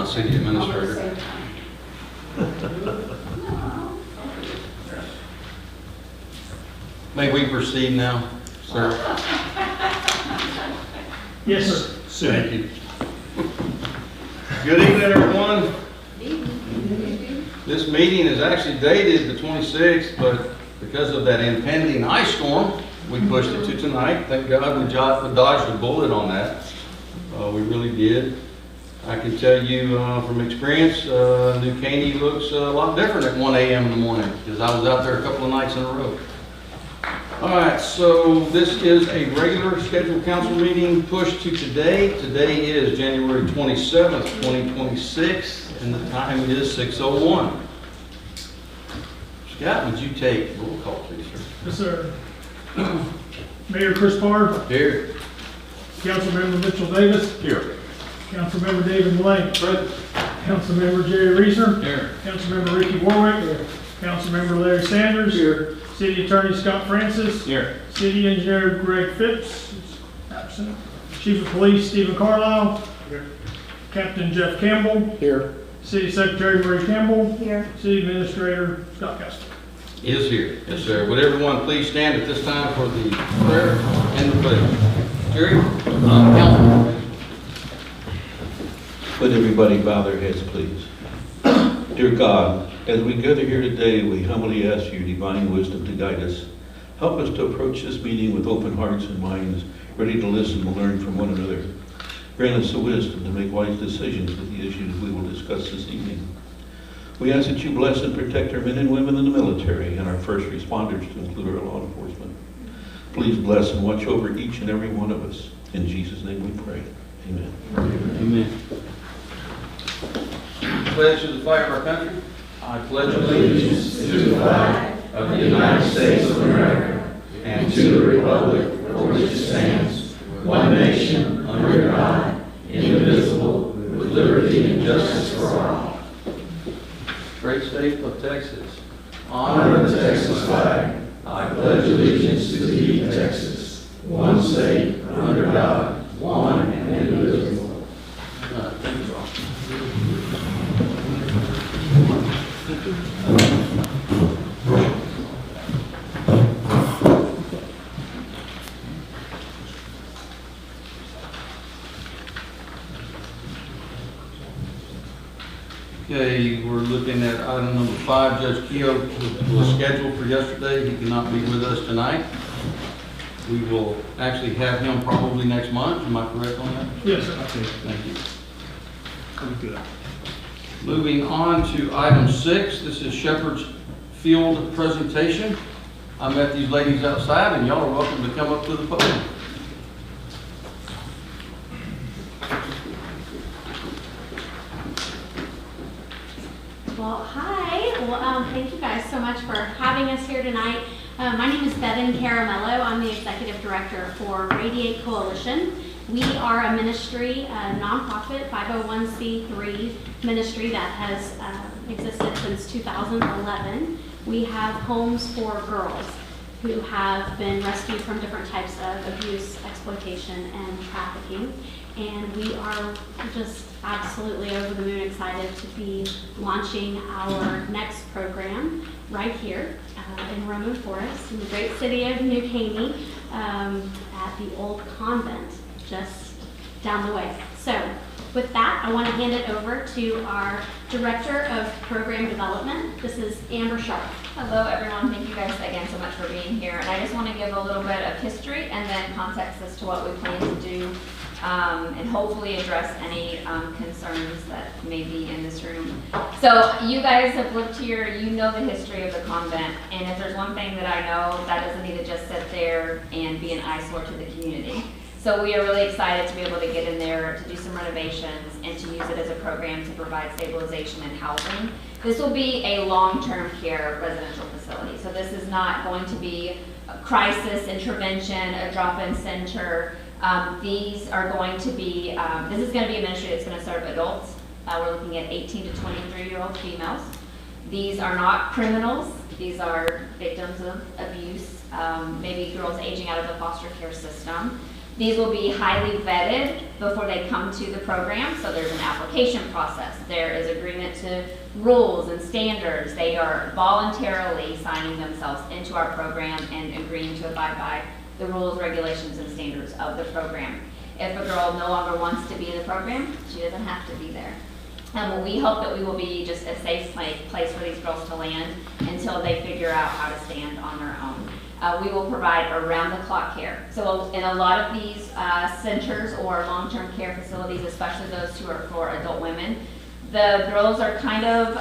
city administrator. May we proceed now, sir? Yes, sir. Thank you. Good evening, everyone. This meeting is actually dated the 26th, but because of that impending ice storm, we pushed it to tonight. Thank God we dodged a bullet on that. We really did. I can tell you from experience, New Caney looks a lot different at 1 a.m. in the morning because I was out there a couple of nights in a row. All right, so this is a regular scheduled council meeting pushed to today. Today is January 27th, 2026, and the time is 6:01. Scott, would you take roll call, please, sir? Yes, sir. Mayor Chris Parr, Here. Councilmember Mitchell Davis, Here. Councilmember David Mullane, Councilmember Jerry Reeser, Here. Councilmember Ricky Warwick, Councilmember Larry Sanders, Here. City Attorney Scott Francis, Here. City Engineer Greg Phipps, is absent, Chief of Police Stephen Carlisle, Captain Jeff Campbell, Here. City Secretary Marie Campbell, Here. City Administrator Scott Kester. Is here. Yes, sir. Would everyone please stand at this time for the prayer and the pledge? Jerry? Council. Would everybody bow their heads, please? Dear God, as we gather here today, we humbly ask your divine wisdom to guide us. Help us to approach this meeting with open hearts and minds, ready to listen and learn from one another. Grant us the wisdom to make wise decisions with the issues we will discuss this evening. We ask that you bless and protect our men and women in the military and our first responders, to include our law enforcement. Please bless and watch over each and every one of us. In Jesus' name we pray. Amen. Amen. Pledge to the flag of our country. I pledge allegiance to the flag of the United States of America and to the republic for which it stands, one nation, under God, indivisible, with liberty and justice for all. Great state of Texas. Honor the Texas flag. I pledge allegiance to thee, Texas, one state, under God, one and indivisible. Thank you all. Okay, we're looking at item number 5. Judge Keogh was scheduled for yesterday. He cannot be with us tonight. We will actually have him probably next month. Am I correct on that? Yes, sir. Okay, thank you. Moving on to item 6. This is Shepherd's Field presentation. I met these ladies outside, and y'all are welcome to come up to the podium. Well, hi. Well, thank you guys so much for having us here tonight. My name is Bevan Caramello. I'm the executive director for Radiate Coalition. We are a ministry, a nonprofit 501c3 ministry that has existed since 2011. We have homes for girls who have been rescued from different types of abuse, exploitation, and trafficking. And we are just absolutely over the moon excited to be launching our next program right here in Roman Forest, in the great city of New Caney, at the old convent just down the way. So with that, I want to hand it over to our Director of Program Development. This is Amber Sharp. Hello, everyone. Thank you guys again so much for being here. And I just want to give a little bit of history and then context as to what we plan to do, and hopefully address any concerns that may be in this room. So you guys have lived here, you know the history of the convent, and if there's one thing that I know, that doesn't need to just sit there and be an eyesore to the community. So we are really excited to be able to get in there to do some renovations and to use it as a program to provide stabilization and housing. This will be a long-term care residential facility. So this is not going to be a crisis intervention, a drop-in center. These are going to be, this is going to be a ministry that's going to serve adults. We're looking at 18 to 23-year-old females. These are not criminals. These are victims of abuse, maybe girls aging out of the foster care system. These will be highly vetted before they come to the program, so there's an application process. There is agreement to rules and standards. They are voluntarily signing themselves into our program and agreeing to abide by the rules, regulations, and standards of the program. If a girl no longer wants to be in the program, she doesn't have to be there. We hope that we will be just a safe place for these girls to land until they figure out how to stand on their own. We will provide around-the-clock care. So in a lot of these centers or long-term care facilities, especially those who are for adult women, the girls are kind of,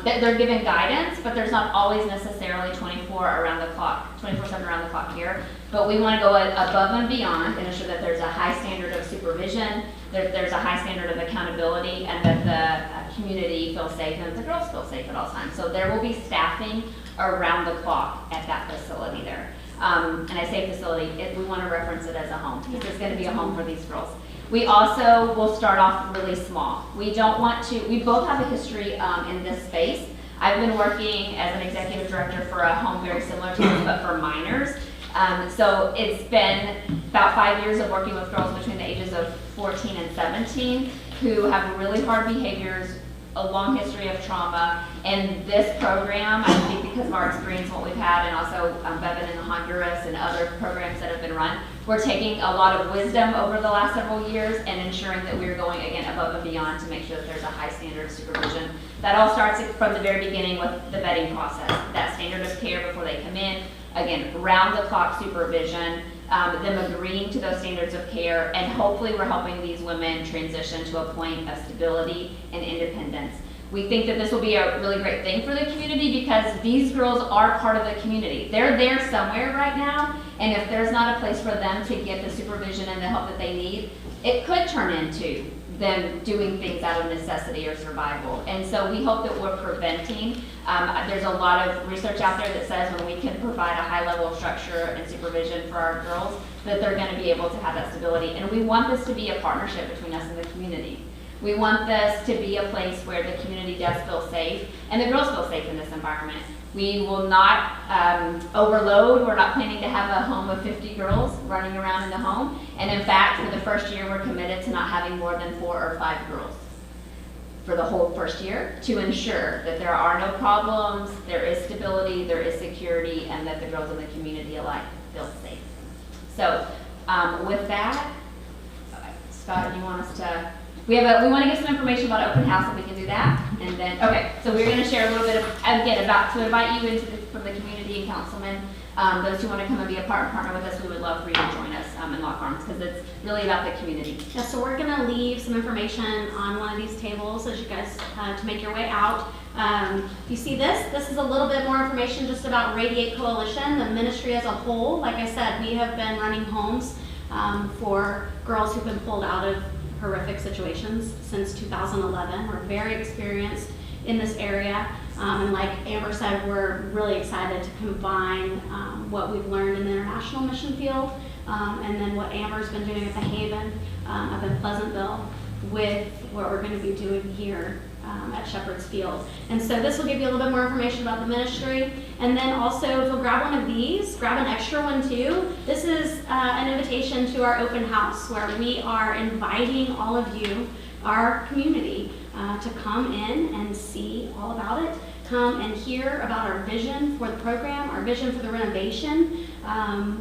they're given guidance, but there's not always necessarily 24/7 around-the-clock care. But we want to go above and beyond and ensure that there's a high standard of supervision, there's a high standard of accountability, and that the community feels safe and the girls feel safe at all times. So there will be staffing around the clock at that facility there. And I say facility, we want to reference it as a home, because it's going to be a home for these girls. We also will start off really small. We don't want to, we both have a history in this space. I've been working as an executive director for a home very similar to this, but for minors. So it's been about 5 years of working with girls between the ages of 14 and 17 who have really hard behaviors, a long history of trauma. And this program, I think because of our experience, what we've had, and also Bevan in Honduras and other programs that have been run, we're taking a lot of wisdom over the last several years and ensuring that we're going, again, above and beyond to make sure that there's a high standard of supervision. That all starts from the very beginning with the vetting process, that standard of care before they come in. Again, round-the-clock supervision, them agreeing to those standards of care, and hopefully we're helping these women transition to a point of stability and independence. We think that this will be a really great thing for the community because these girls are part of the community. They're there somewhere right now, and if there's not a place for them to get the supervision and the help that they need, it could turn into them doing things out of necessity or survival. And so we hope that we're preventing. There's a lot of research out there that says when we can provide a high level of structure and supervision for our girls, that they're going to be able to have that stability. And we want this to be a partnership between us and the community. We want this to be a place where the community does feel safe and the girls feel safe in this environment. We will not overload. We're not planning to have a home of 50 girls running around in the home. And in fact, for the first year, we're committed to not having more than 4 or 5 girls for the whole first year to ensure that there are no problems, there is stability, there is security, and that the girls in the community alike feel safe. So with that, Scott, you want us to... We want to give some information about open house, if we can do that. And then, okay, so we're going to share a little bit of, again, to invite you into from the community and councilmen, those who want to come and be a partner with us, we would love for you to join us in lock arms, because it's really about the community. Yeah, so we're going to leave some information on one of these tables as you guys to make your way out. You see this is a little bit more information just about Radiate Coalition, the ministry as a whole. Like I said, we have been running homes for girls who've been pulled out of horrific situations since 2011. We're very experienced in this area, and like Amber said, we're really excited to combine what we've learned in the international mission field and then what Amber's been doing at the Haven up in Pleasantville with what we're going to be doing here at Shepherd's Field. And so this will give you a little bit more information about the ministry. And then also, if you'll grab one of these, grab an extra one too. This is an invitation to our open house where we are inviting all of you, our community, to come in and see all about it. Come and hear about our vision for the program, our vision for the renovation.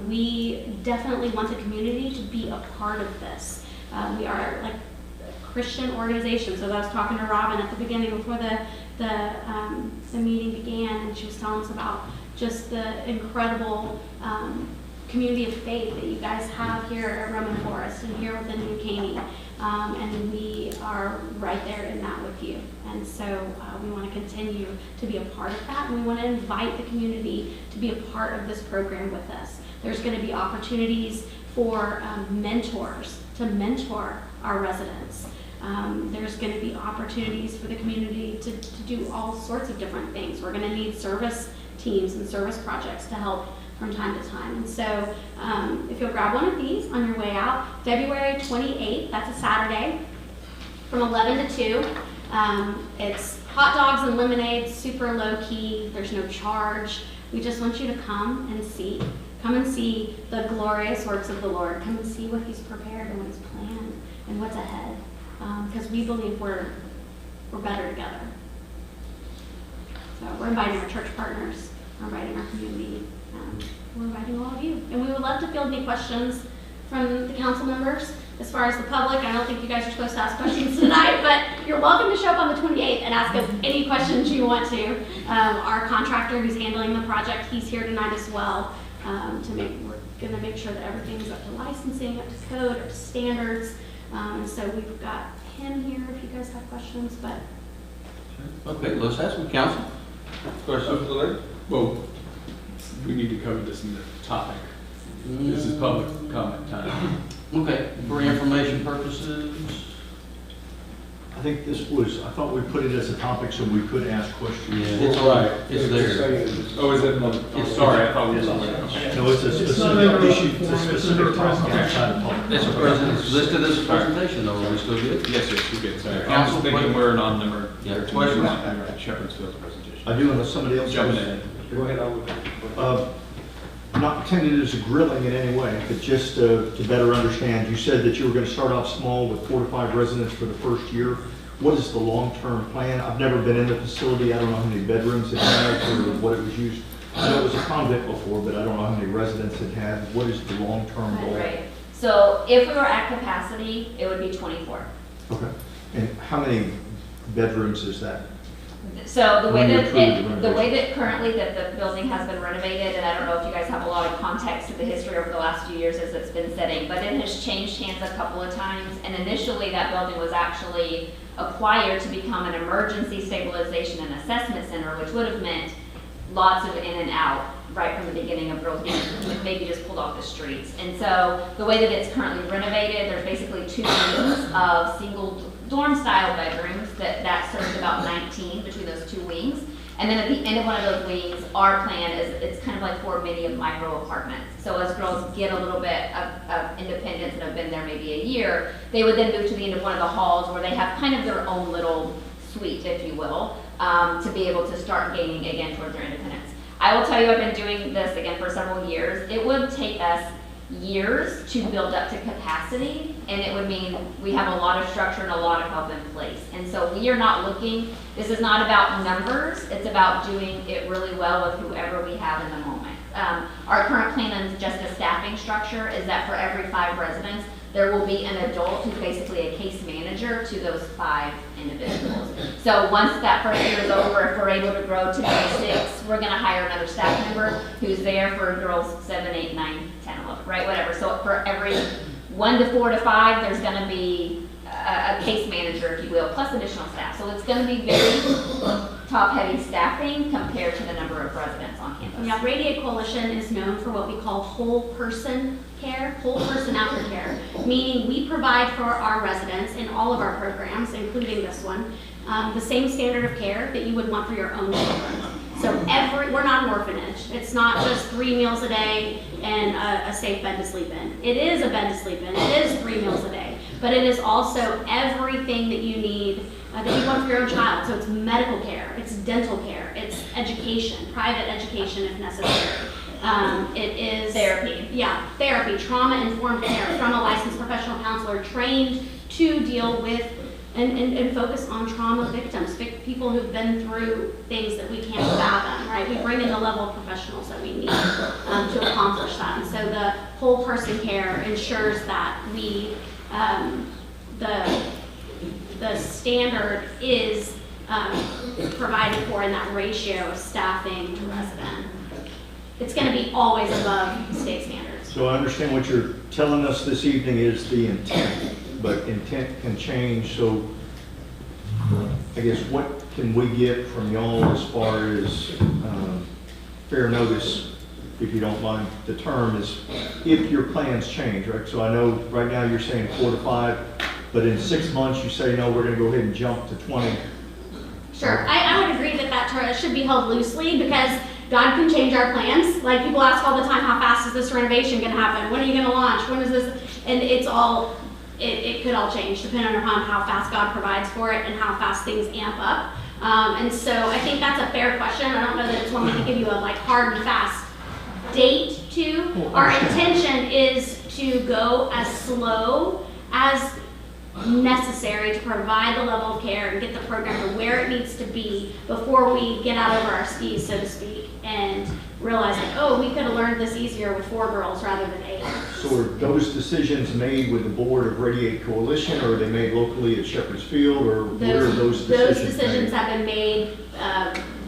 We definitely want the community to be a part of this. We are like Christian organization. So I was talking to Robin at the beginning before the meeting began, and she was telling us about just the incredible community of faith that you guys have here at Roman Forest and here within New Caney. And we are right there in that with you. And so we want to continue to be a part of that, and we want to invite the community to be a part of this program with us. There's going to be opportunities for mentors to mentor our residents. There's going to be opportunities for the community to do all sorts of different things. We're going to need service teams and service projects to help from time to time. And so if you'll grab one of these on your way out, February 28th, that's a Saturday, from 11 to 2. It's hot dogs and lemonade, super low key. There's no charge. We just want you to come and see Come and see the glorious works of the Lord. Come and see what He's prepared and what He's planned and what's ahead. Because we believe we're better together. So we're inviting our church partners. We're inviting our community. We're inviting all of you. And we would love to field any questions from the council members. As far as the public, I don't think you guys are supposed to ask questions tonight, but you're welcome to show up on the 28th and ask us any questions you want to. Our contractor who's handling the project, he's here tonight as well. We're going to make sure that everything's up to licensing, up to code, up to standards. So we've got him here if you guys have questions. But Okay, let's ask the council. Questions for the lady? Well, we need to cover this in the topic. This is public comment time. Okay, for information purposes. I think I thought we put it as a topic so we could ask questions. Yeah, it's Right. It's there. Oh, is it? Oh, sorry, I thought we were on it. No, it's a It's not in specific the issue, it's a specific topic outside of public. It's a it's listed as a presentation though, are we still good? Yes, we get sorry. I was Council, thinking we're on number Yeah, 13. questions? Shepherdsville's presentation. I do unless somebody else Jumping has. ahead. Go ahead. Not intended as a grilling in any way, but just to better understand, you said that you were going to start off small with 4 to 5 residents for the first year. What is the long-term plan? I've never been in the facility. I don't know how many bedrooms it has or what it was used. I know it was a convent before, but I don't know how many residents it had. What is the long-term goal? Right. So if we were at capacity, it would be 24. Okay. And how many bedrooms is that? So the way When you that, approve the the way that currently that the building has been renovated, and I don't know if you guys have a lot of context to the history over the last few years as it's been sitting, but it has changed hands a couple of times. And initially that building was actually acquired to become an emergency stabilization and assessment center, which would have meant lots of in and out right from the beginning of girls being maybe just pulled off the streets. And so the way that it's currently renovated, there's basically 2 wings of single dorm style bedrooms that serves about 19 between those 2 wings. And then at the end of one of those wings, our plan is it's kind of like 4 mini micro apartments. So as girls get a little bit of independence and have been there maybe a year, they would then move to the end of one of the halls where they have kind of their own little suite, if you will, to be able to start gaining again towards their independence. I will tell you, I've been doing this again for several years. It would take us years to build up to capacity, and it would mean we have a lot of structure and a lot of help in place. And so we are not looking, this is not about numbers, it's about doing it really well with whoever we have in the moment. Our current plan is just a staffing structure, is that for every 5 residents, there will be an adult who's basically a case manager to those 5 individuals. So once that first year is over, if we're able to grow to 26, we're gonna hire another staff member who's there for girls 7, 8, 9, 10, 11, right, whatever. So for every 1 to 4 to 5, there's gonna be a case manager, if you will, plus additional staff. So it's gonna be very top-heavy staffing compared to the number of residents on campus. yeah, Radiate Coalition is known for what we call whole person care, whole person aftercare, meaning we provide for our residents in all of our programs, including this one, the same standard of care that you would want for your own children. So we're not an orphanage. It's not just 3 meals a day and a safe bed to sleep in. It is a bed to sleep in. It is 3 meals a day, but it is also everything that you need that you want for your own child. So it's medical care, it's dental care, it's education, private education if necessary. It is Therapy. Yeah, therapy, trauma-informed care from a licensed professional counselor trained to deal with and focus on trauma victims, people who've been through things that we can't fathom, right? We bring in the level of professionals that we need to accomplish that. And so the whole person care ensures that we, the standard is provided for in that ratio of staffing to resident. It's going to be always above state standards. So I understand what you're telling us this evening is the intent, but intent can change. So I guess what can we get from y'all as far as fair notice, if you don't mind the term, is if your plans change, right? So I know right now you're saying 4 to 5, but in 6 months you say, no, we're going to go ahead and jump to 20. Sure, I would agree that that term should be held loosely because God can change our plans. Like people ask all the time, how fast is this renovation going to happen? When are you going to launch? When is this? And it's all, it could all change depending on how fast God provides for it and how fast things amp up. And so I think that's a fair question. I don't know that it's one we can give you a like hard and fast date to. Our intention is to go as slow as necessary to provide the level of care and get the program to where it needs to be before we get out over our skis, so to speak, and realize like, oh, we could have learned this easier with 4 girls rather than 8. So are those decisions made with the board of Radiate Coalition, or are they made locally at Shepherd's Field, or where are those decisions made? have been made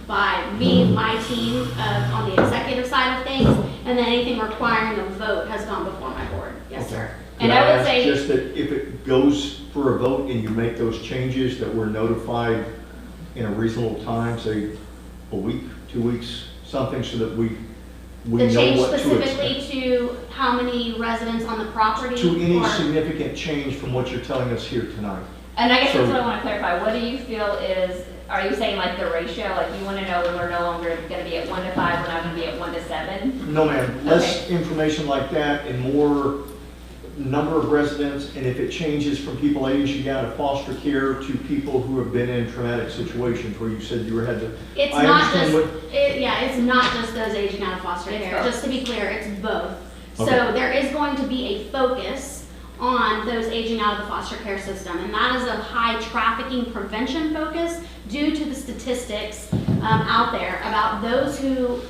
by me, my team, on the executive side of things, and then anything requiring a vote has gone before my board. Yes, sir. And Could I would ask say, just that if it goes for a vote and you make those changes, that we're notified in a reasonable time, say a week, 2 weeks, something, so that we the know change what to specifically expect. to how many residents on the property? To any or- significant change from what you're telling us here tonight. And I guess that's So- what I want to clarify. What do you feel is, are you saying like the ratio, like you want to know when we're no longer going to be at 1 to 5, we're not going to be at 1 to 7? No, ma'am, less information like that and more number of residents, and if it changes from people aging out of foster care to people who have been in traumatic situations where you said you had to. It's I not understand just, what- it's not just those aging out of foster It's care. both. Just to be clear, it's both. So Okay. there is going to be a focus on those aging out of the foster care system, and that is a high trafficking prevention focus due to the statistics out there about those who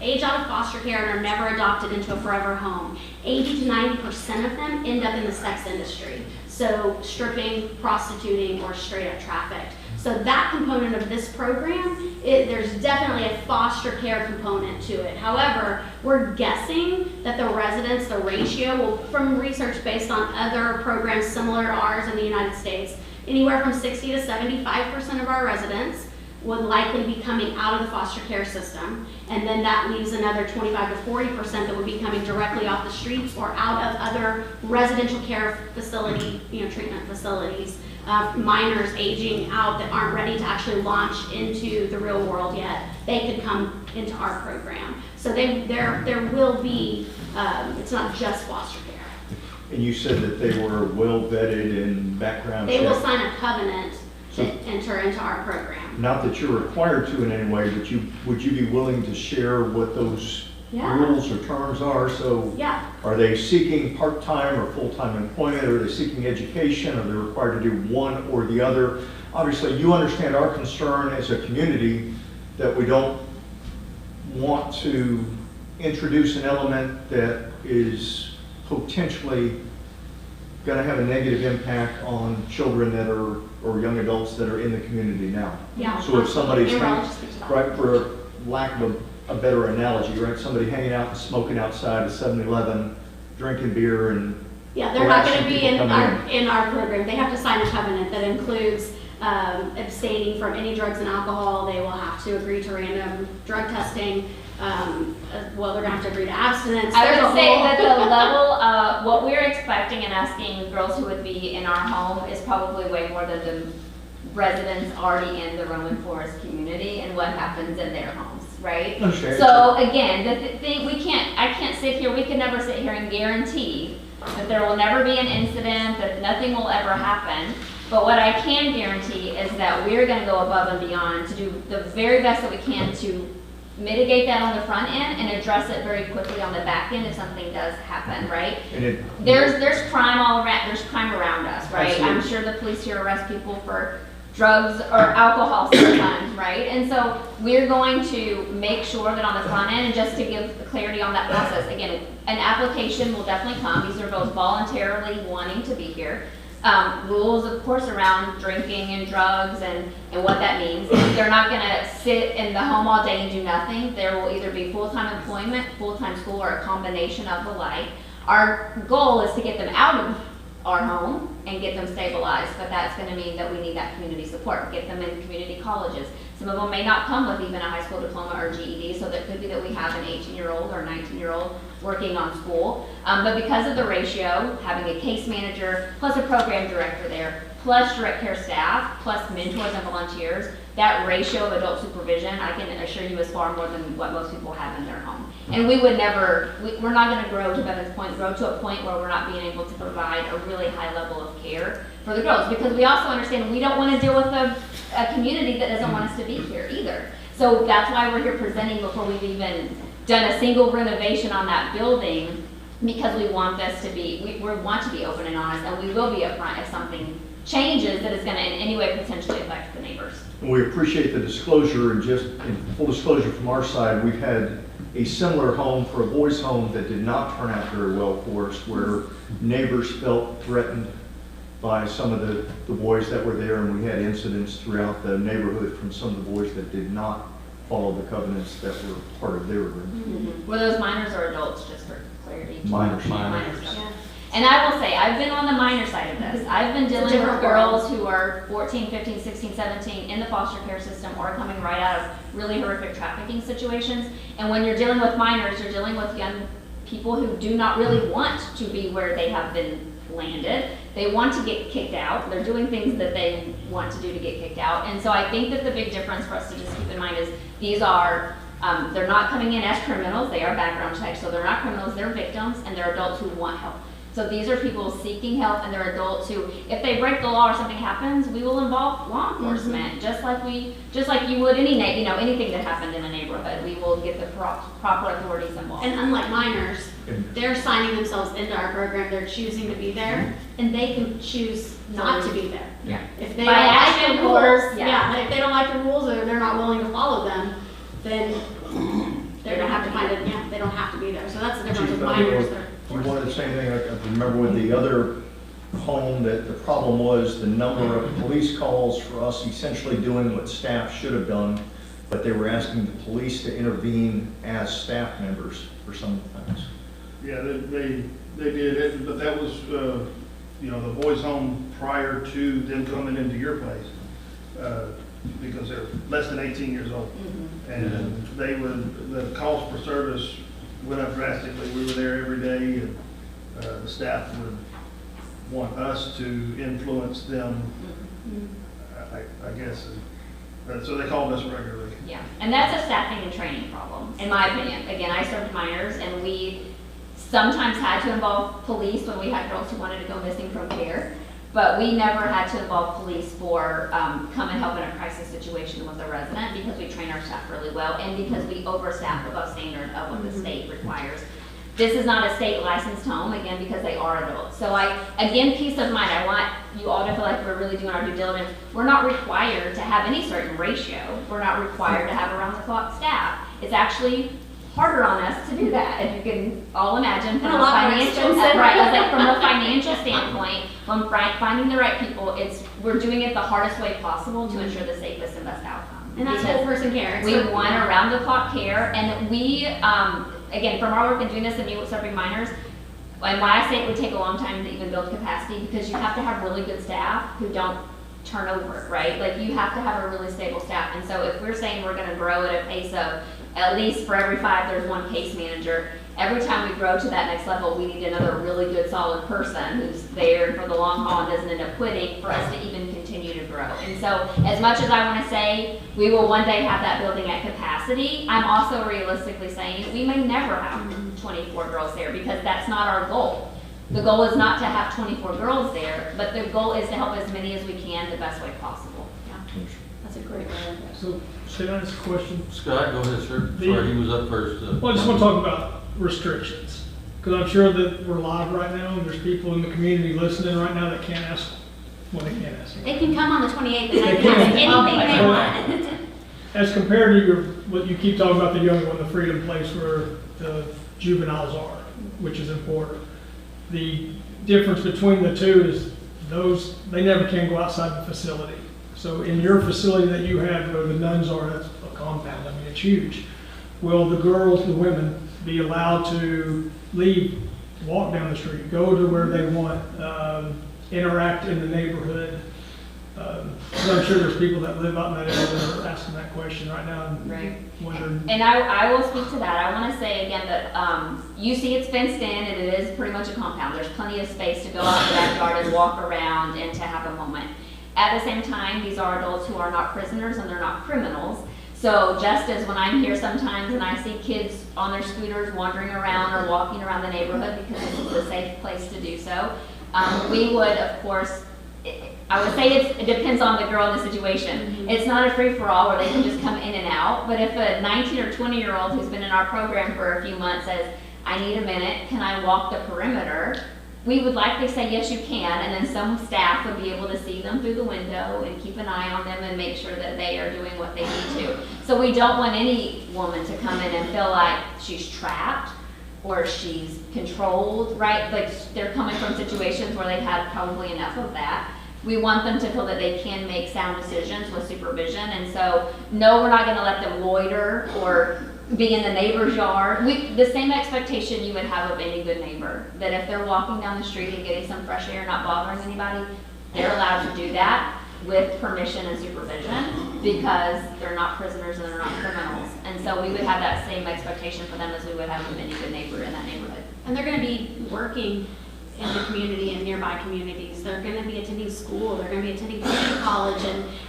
age out of foster care and are never adopted into a forever home. 80 to 90% of them end up in the sex industry. So stripping, prostituting, or straight up trafficked. So that component of this program, there's definitely a foster care component to it. However, we're guessing that the residents, the ratio, will, from research based on other programs similar to ours in the United States, anywhere from 60 to 75% of our residents would likely be coming out of the foster care system. And then that leaves another 25 to 40% that would be coming directly off the streets or out of other residential care facility, treatment facilities. Minors aging out that aren't ready to actually launch into the real world yet, they could come into our program. So there will be, it's not just foster care. And you said that they were well vetted and background They will checked. sign a covenant to enter into our program. Not that you're required to in any way, but would you be willing to share what those Yeah. rules or terms are? So Yeah, are they seeking part-time or full-time employment? Are they seeking education? Are they required to do one or the other? Obviously, you understand our concern as a community that we don't want to introduce an element that is potentially going to have a negative impact on children that are, or young adults that are in the community now. yeah. So if somebody's, Amber, I'll just speak to that. right, for lack of a better analogy, right, somebody hanging out and smoking outside a 7-Eleven, drinking beer and, Yeah, they're not gonna harassing be people coming in our program. They have to sign a covenant that includes abstaining from any drugs and alcohol. They will have to agree to random drug testing. Well, they're gonna have to agree to abstinence. I There's a would say whole- that the level of what we're expecting and asking girls who would be in our home is probably way more than the residents already in the Roman Forest community and what happens in their homes, right? Understand. So again, the thing, I can't sit here, we can never sit here and guarantee that there will never be an incident, that nothing will ever happen. But what I can guarantee is that we're gonna go above and beyond to do the very best that we can to mitigate that on the front end and address it very quickly on the back end if something does happen, right? and it, There's crime all around, there's crime around us, right? I'm Absolutely. sure the police here arrest people for drugs or alcohol sometimes, right? And so we're going to make sure that on the front end, and just to give clarity on that process, again, an application will definitely come. These are those voluntarily wanting to be here. Rules, of course, around drinking and drugs and what that means. They're not gonna sit in the home all day and do nothing. There will either be full-time employment, full-time school, or a combination of the like. Our goal is to get them out of our home and get them stabilized, but that's gonna mean that we need that community support, get them in community colleges. Some of them may not come with even a high school diploma or GED, so it could be that we have an 18-year-old or 19-year-old working on school. But because of the ratio, having a case manager, plus a program director there, plus direct care staff, plus mentors and volunteers, that ratio of adult supervision, I can assure you, is far more than what most people have in their home. And we would never, we're not gonna grow, to Bevan's point, grow to a point where we're not being able to provide a really high level of care for the girls. Because we also understand we don't wanna deal with a community that doesn't want us to be here either. So that's why we're here presenting before we've even done a single renovation on that building because we want this to be, we want to be open and honest, and we will be upfront if something changes that is gonna in any way potentially affect the neighbors. We appreciate the disclosure, and just in full disclosure from our side, we've had a similar home for a boys' home that did not turn out very well for us, where neighbors felt threatened by some of the boys that were there, and we had incidents throughout the neighborhood from some of the boys that did not follow the covenants that were part of their agreement. Were those minors or adults, just for clarity? Minors. Minors. Yeah. And I will say, I've been on the minor side of this. I've been dealing with different girls who are 14, 15, 16, 17 in the foster care system or coming right out of really horrific trafficking situations. And when you're dealing with minors, you're dealing with young people who do not really want to be where they have been landed. They want to get kicked out. They're doing things that they want to do to get kicked out. And so I think that the big difference for us to just keep in mind is these are, they're not coming in as criminals. They are background checked. So they're not criminals, they're victims, and they're adults who want help. So these are people seeking help, and they're adults who, if they break the law or something happens, we will involve law enforcement, just like you would anything that happened in a neighborhood. We will get the proper authorities involved. And unlike minors, they're signing themselves into our program, they're choosing to be there, and they can choose not to be there. Yeah. If they By don't like action, the of course, rules, yeah. if they don't like the rules or they're not willing to follow them, then they're gonna have to find it, they don't have to be there. So that's the difference with minors. You wanted the same thing, I remember with the other home, that the problem was the number of police calls for us essentially doing what staff should have done, but they were asking the police to intervene as staff members for some of the things. Yeah, they did it, but that was, the boys' home prior to them coming into your place, because they're less than 18 years old. And the cost per service went up drastically. We were there every day, and the staff would want us to influence them, I guess. So they called us regularly. Yeah, and that's a staffing and training problem, in my opinion. Again, I served minors, and we sometimes had to involve police when we had girls who wanted to go missing from care, but we never had to involve police for come and help in a crisis situation with a resident, because we train our staff really well, and because we overstaff above standard of what the state requires. This is not a state licensed home, again, because they are adults. So again, peace of mind. I want you all to feel like we're really doing our due diligence. We're not required to have any certain ratio. We're not required to have around the clock staff. It's actually harder on us to do that, if you can all imagine, from And a a lot more financial, expensive. right, I was like, from a financial standpoint, when finding the right people, we're doing it the hardest way possible to ensure the safest and best outcome. And that's Because whole person care. It's we like- want around the clock care, and we, again, from our work in doing this and you serving minors, and when I say it would take a long time to even build capacity, because you have to have really good staff who don't turn over, right? Like, you have to have a really stable staff. And so if we're saying we're gonna grow at a pace of at least for every 5 there's 1 case manager, every time we grow to that next level, we need another really good solid person who's there for the long haul and doesn't end up quitting for us to even continue to grow. And so as much as I want to say we will one day have that building at capacity, I'm also realistically saying we may never have 24 girls there, because that's not our goal. The goal is not to have 24 girls there, but the goal is to help as many as we can the best way possible. That's a great way. So, should I ask a question? Scott, go ahead, sir. Sorry, he was up first. Well, I just want to talk about restrictions, because I'm sure that we're live right now, and there's people in the community listening right now that can't ask, well, they can't ask. They can come on the 28th and they They can ask can. anything they want. As compared to what you keep talking about, the young one, the freedom place where the juveniles are, which is important. The difference between the two is they never can go outside the facility. So in your facility that you have where the nuns are, that's a compound, I mean, it's huge. Will the girls, the women, be allowed to leave, walk down the street, go to where they want, interact in the neighborhood? Because I'm sure there's people that live out in that area that are asking that question right now and Right. wondering. And I will speak to that. I want to say again that you see it's fenced in, and it is pretty much a compound. There's plenty of space to go out in the backyard and walk around and to have a moment. At the same time, these are adults who are not prisoners and they're not criminals. So just as when I'm here sometimes and I see kids on their scooters wandering around or walking around the neighborhood because this is a safe place to do so, we would, of course, I would say it depends on the girl in the situation. It's not a free-for-all where they can just come in and out, but if a 19 or 20-year-old who's been in our program for a few months says, I need a minute, can I walk the perimeter? We would likely say, yes, you can, and then some staff would be able to see them through the window and keep an eye on them and make sure that they are doing what they need to. So we don't want any woman to come in and feel like she's trapped or she's controlled, right? Like they're coming from situations where they've had probably enough of that. We want them to feel that they can make sound decisions with supervision, and so no, we're not gonna let them loiter or be in the neighbor's yard. The same expectation you would have of any good neighbor, that if they're walking down the street and getting some fresh air, not bothering anybody, they're allowed to do that with permission and supervision because they're not prisoners and they're not criminals. And so we would have that same expectation for them as we would have of any good neighbor in that neighborhood. And they're going to be working in the community and nearby communities. They're going to be attending school. They're going to be attending community college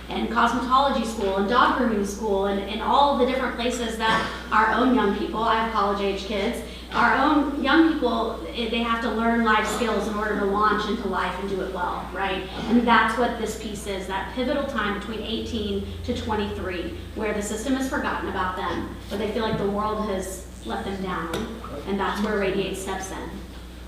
and cosmetology school and dog grooming school and all the different places that our own young people, I have college age kids, our own young people, they have to learn life skills in order to launch into life and do it well, right? And that's what this piece is, that pivotal time between 18 to 23, where the system has forgotten about them, but they feel like the world has let them down, and that's where Radiate steps in.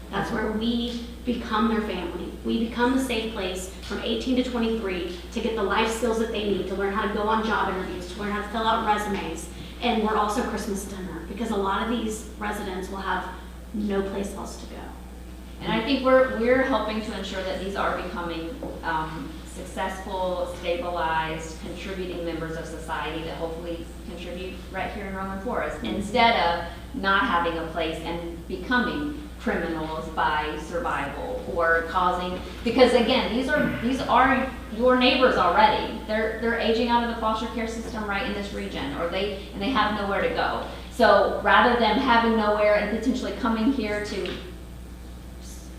That's where we become their family. We become the safe place from 18 to 23 to get the life skills that they need, to learn how to go on job interviews, to learn how to fill out resumes. And we're also Christmas dinner, because a lot of these residents will have no place else to go. And I think we're helping to ensure that these are becoming successful, stabilized, contributing members of society that hopefully contribute right here in Roman Forest, instead of not having a place and becoming criminals by survival or causing, because again, these are your neighbors already. They're aging out of the foster care system right in this region, or they have nowhere to go. So rather than having nowhere and potentially coming here to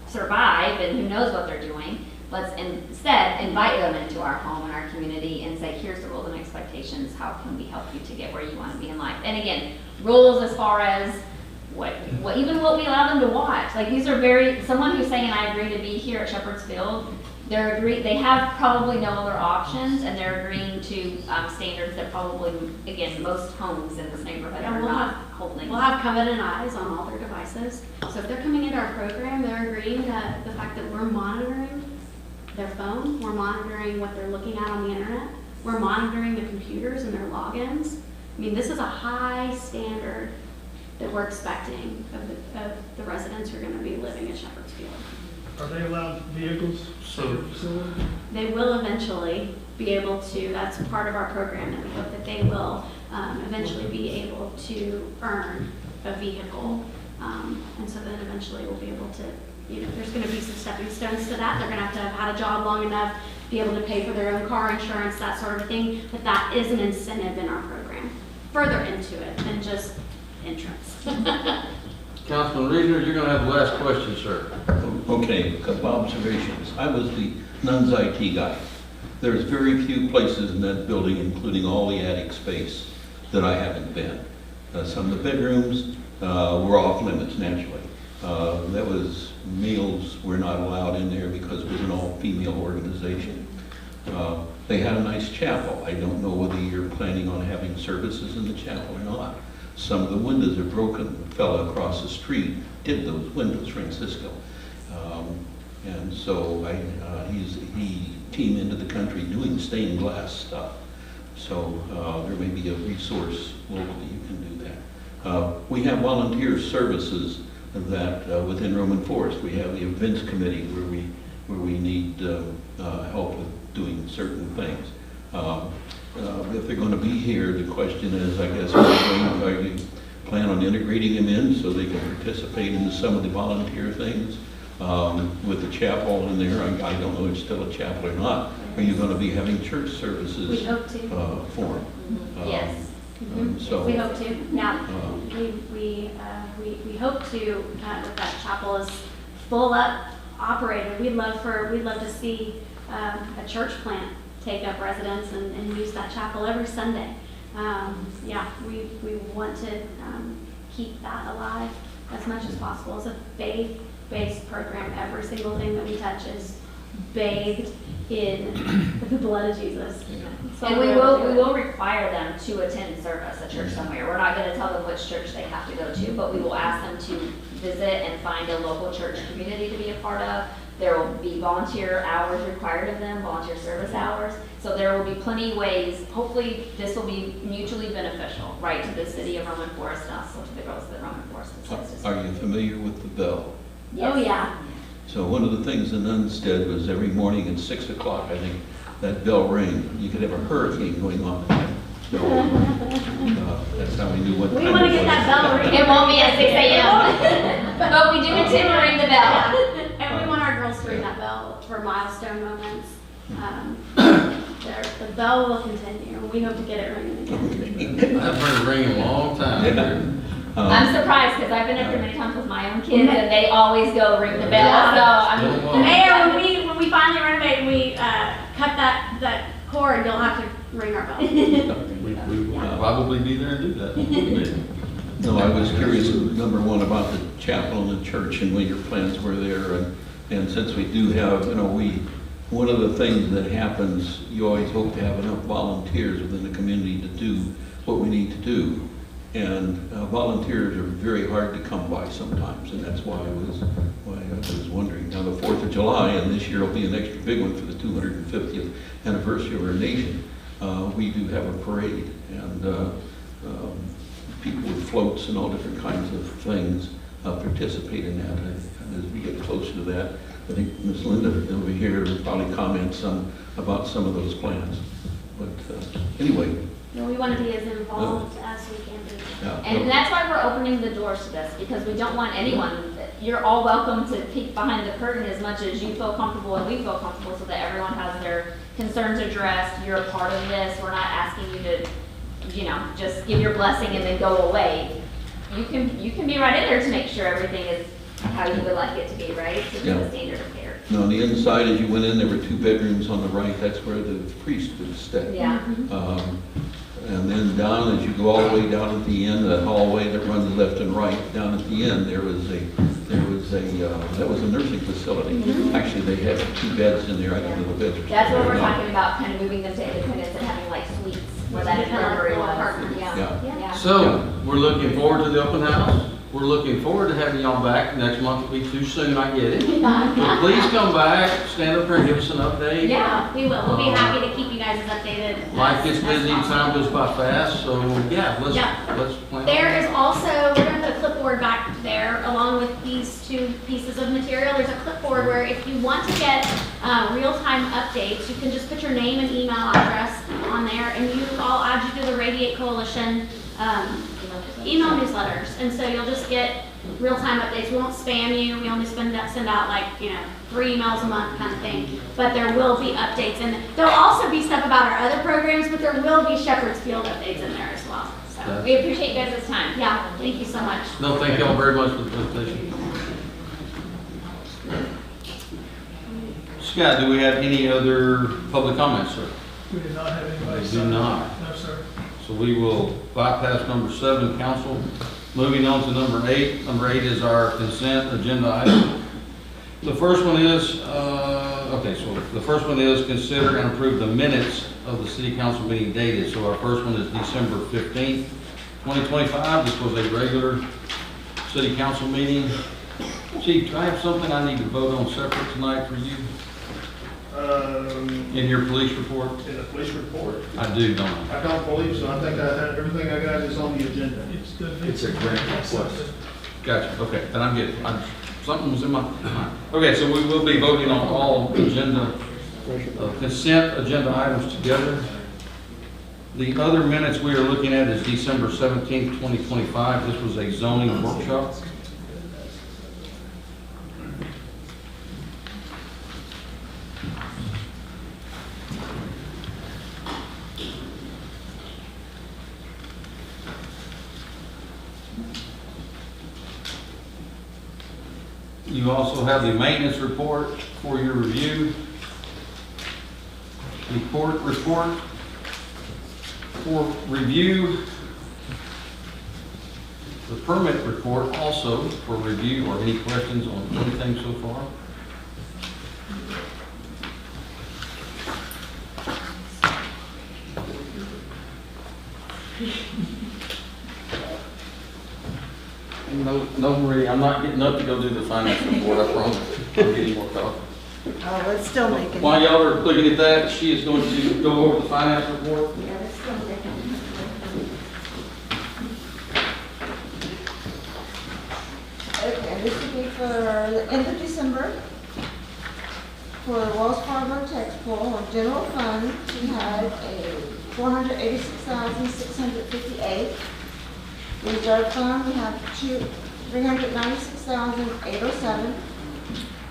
survive and who knows what they're doing, let's instead invite them into our home and our community and say, here's the rules and expectations. How can we help you to get where you want to be in life? And again, rules as far as even what we allow them to watch. Like these are someone who's saying, I agree to be here at Shepherd's Field, they have probably no other options, and they're agreeing to standards that probably, again, most homes in this neighborhood are not holding. We'll have covenant eyes on all their devices. So if they're coming into our program, they're agreeing that the fact that we're monitoring their phone, we're monitoring what they're looking at on the internet, we're monitoring the computers and their logins. I mean, this is a high standard that we're expecting of the residents who are going to be living at Shepherd's Field. Are they allowed vehicles? So- They will eventually be able to, that's part of our program, that we hope that they will eventually be able to earn a vehicle. And so then eventually we'll be able to, there's going to be some stepping stones to that. They're going to have had a job long enough, be able to pay for their own car insurance, that sort of thing. But that is an incentive in our program, further into it than just entrance. Councilman Reasoner, you're going to have the last question, sir. Okay, a couple observations. I was the Nuns IT guy. There's very few places in that building, including all the attic space, that I haven't been. Some of the bedrooms were off limits, naturally. Meals were not allowed in there because it was an all-female organization. They had a nice chapel. I don't know whether you're planning on having services in the chapel or not. Some of the windows are broken. The fellow across the street did those windows, Francisco. And so he came into the country doing stained glass stuff. So there may be a resource locally you can do that. We have volunteer services that within Roman Forest. We have the events committee where we need help with doing certain things. If they're going to be here, the question is, I guess, are you plan on integrating them in so they can participate in some of the volunteer things? With the chapel in there, I don't know if it's still a chapel or not. Are you going to be having church services? We hope to. For them? Yes. So, We hope to. Yeah, we hope to. With that chapel is full up, operated. We'd love to see a church plant take up residence and use that chapel every Sunday. Yeah, we want to keep that alive as much as possible. It's a faith-based program. Every single thing that we touch is bathed in the blood of Jesus. So And we're we able to do it. will require them to attend service at church somewhere. We're not gonna tell them which church they have to go to, but we will ask them to visit and find a local church community to be a part of. There will be volunteer hours required of them, volunteer service hours. So there will be plenty of ways, hopefully this will be mutually beneficial, right, to the city of Roman Forest and also to the girls of the Roman Forest. Are you familiar with the bell? Oh, yeah. So one of the things the nuns did was every morning at 6 o'clock, I think, that bell rang. You could have a hurricane going on. That's how we knew what time We want to get that bell ringing. It won't be at 6 a.m., but we do intend to ring the bell. And we want our girls to ring that bell for milestone moments. The bell will continue. We hope to get it ringing again. I've heard it ring a long time. I'm surprised because I've been up there many times with my own kids and they always go ring the bell, so I'm. Mayor, when we finally renovate and we cut that cord, you'll have to ring our bell. We will probably be there and do that. No, I was curious, number one, about the chapel and the church and what your plans were there. And since we do have, one of the things that happens, you always hope to have enough volunteers within the community to do what we need to do. And volunteers are very hard to come by sometimes, and that's why I was wondering. Now, the 4th of July, and this year will be an extra big one for the 250th anniversary of our nation. We do have a parade, and people with floats and all different kinds of things participate in that. And as we get closer to that, I think Ms. Linda over here will probably comment about some of those plans. But anyway. We want to be as involved as we can be. And that's why we're opening the doors to this, because we don't want anyone, you're all welcome to peek behind the curtain as much as you feel comfortable and we feel comfortable so that everyone has their concerns addressed. You're a part of this. We're not asking you to, just give your blessing and then go away. You can be right in there to make sure everything is how you would like it to be, right? To the standard of care. Now, on the inside, as you went in, there were 2 bedrooms on the right. That's where the priest would stay. Yeah. And then down, as you go all the way down at the end, that hallway that runs left and right, down at the end, that was a nursing facility. Actually, they had 2 beds in there. I don't know the beds. That's what we're talking about, kind of moving them to Independence and having like suites where that infirmary was. Yeah. So, we're looking forward to the open house. We're looking forward to having y'all back. Next month will be too soon, I get it. But please come back, stand up here and give us an update. Yeah, we will. We'll be happy to keep you guys as updated. Life gets busy, time goes by fast, so Yeah. let's plan. There is also, we're going to put a clipboard back there along with these 2 pieces of material. There's a clipboard where if you want to get real-time updates, you can just put your name and email address on there, and I'll add you to the Radiate Coalition email newsletters. And so you'll just get real-time updates. We won't spam you. We only send out like, 3 emails a month kind of thing. But there will be updates. And there'll also be stuff about our other programs, but there will be Shepherd's Field updates in there as well. So, We appreciate you guys' time. yeah, thank you so much. No, thank y'all very much for the presentation. Scott, do we have any other public comments, sir? We did not have anybody. We do not. No, sir. So we will bypass number 7, council. Moving on to number 8. Number 8 is our consent agenda item. The first one is, the first one is consider and approve the minutes of the city council meeting dated. So our first one is December 15th, 2025. This was a regular city council meeting. Chief, do I have something I need to vote on separate tonight for you in your police report? In the police report? I do, don't I? I don't believe so. I think everything I got is on the agenda. It's good. It's a grant request. Gotcha, okay, then I'm good. Something was in my mind. Okay, so we will be voting on all consent agenda items together. The other minutes we are looking at is December 17th, 2025. This was a zoning workshop. You also have the maintenance report for your review. The court report for review. The permit report also for review, or any questions on anything so far? No, Marie, I'm not getting up to go do the finance report, I promise. I'm getting more coffee. Oh, it's still making. While y'all are looking at that, she is going to go over the finance report. Yeah, it's still making. Okay, this will be for the end of December. For Wells Fargo tax pool on general fund, we had a 486,658. Reserve fund, we have 396,807.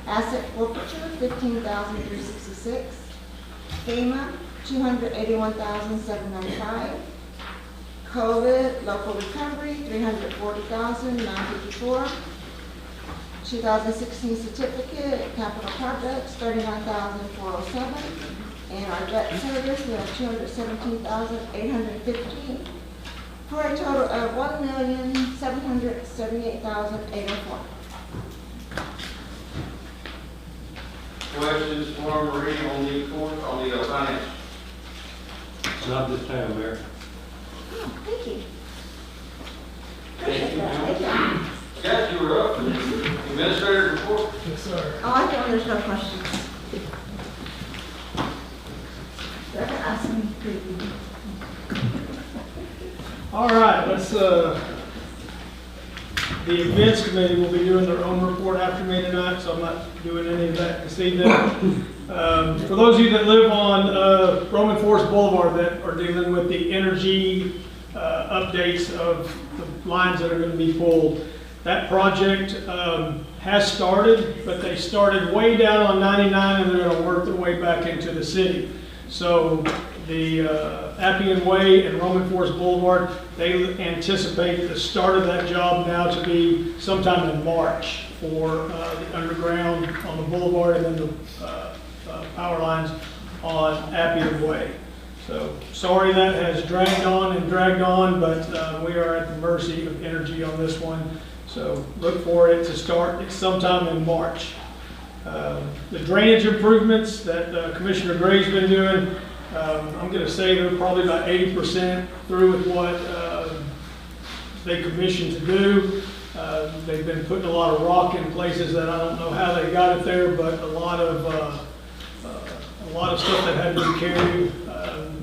Asset forfeiture, 15,366. FEMA, 281,795. COVID, local recovery, 340,954. 2016 certificate, capital projects, 39,407. And our debt service, we have 217,815. For a total of 1,778,804. Questions for Marie on the report, on the finance? Not this time, Mayor. Oh, thank you. Thank you. Thank you. Yes, you were up. Administrator report. Yes, sir. Oh, I thought there's no questions. They're gonna ask me. All right, let's, the events committee will be doing their own report after me tonight, so I'm not doing any of that this evening. For those of you that live on Roman Forest Boulevard that are dealing with the energy updates of the lines that are going to be pulled, that project has started, but they started way down on 99 and they're going to work their way back into the city. So the Appian Way and Roman Forest Boulevard, they anticipate the start of that job now to be sometime in March for the underground on the boulevard and then the power lines on Appian Way. So sorry that has dragged on, but we are at the mercy of energy on this one. So look for it to start sometime in March. The drainage improvements that Commissioner Gray's been doing, I'm going to say they're probably about 80% through with what they commissioned to do. They've been putting a lot of rock in places that I don't know how they got it there, but a lot of stuff that had to be carried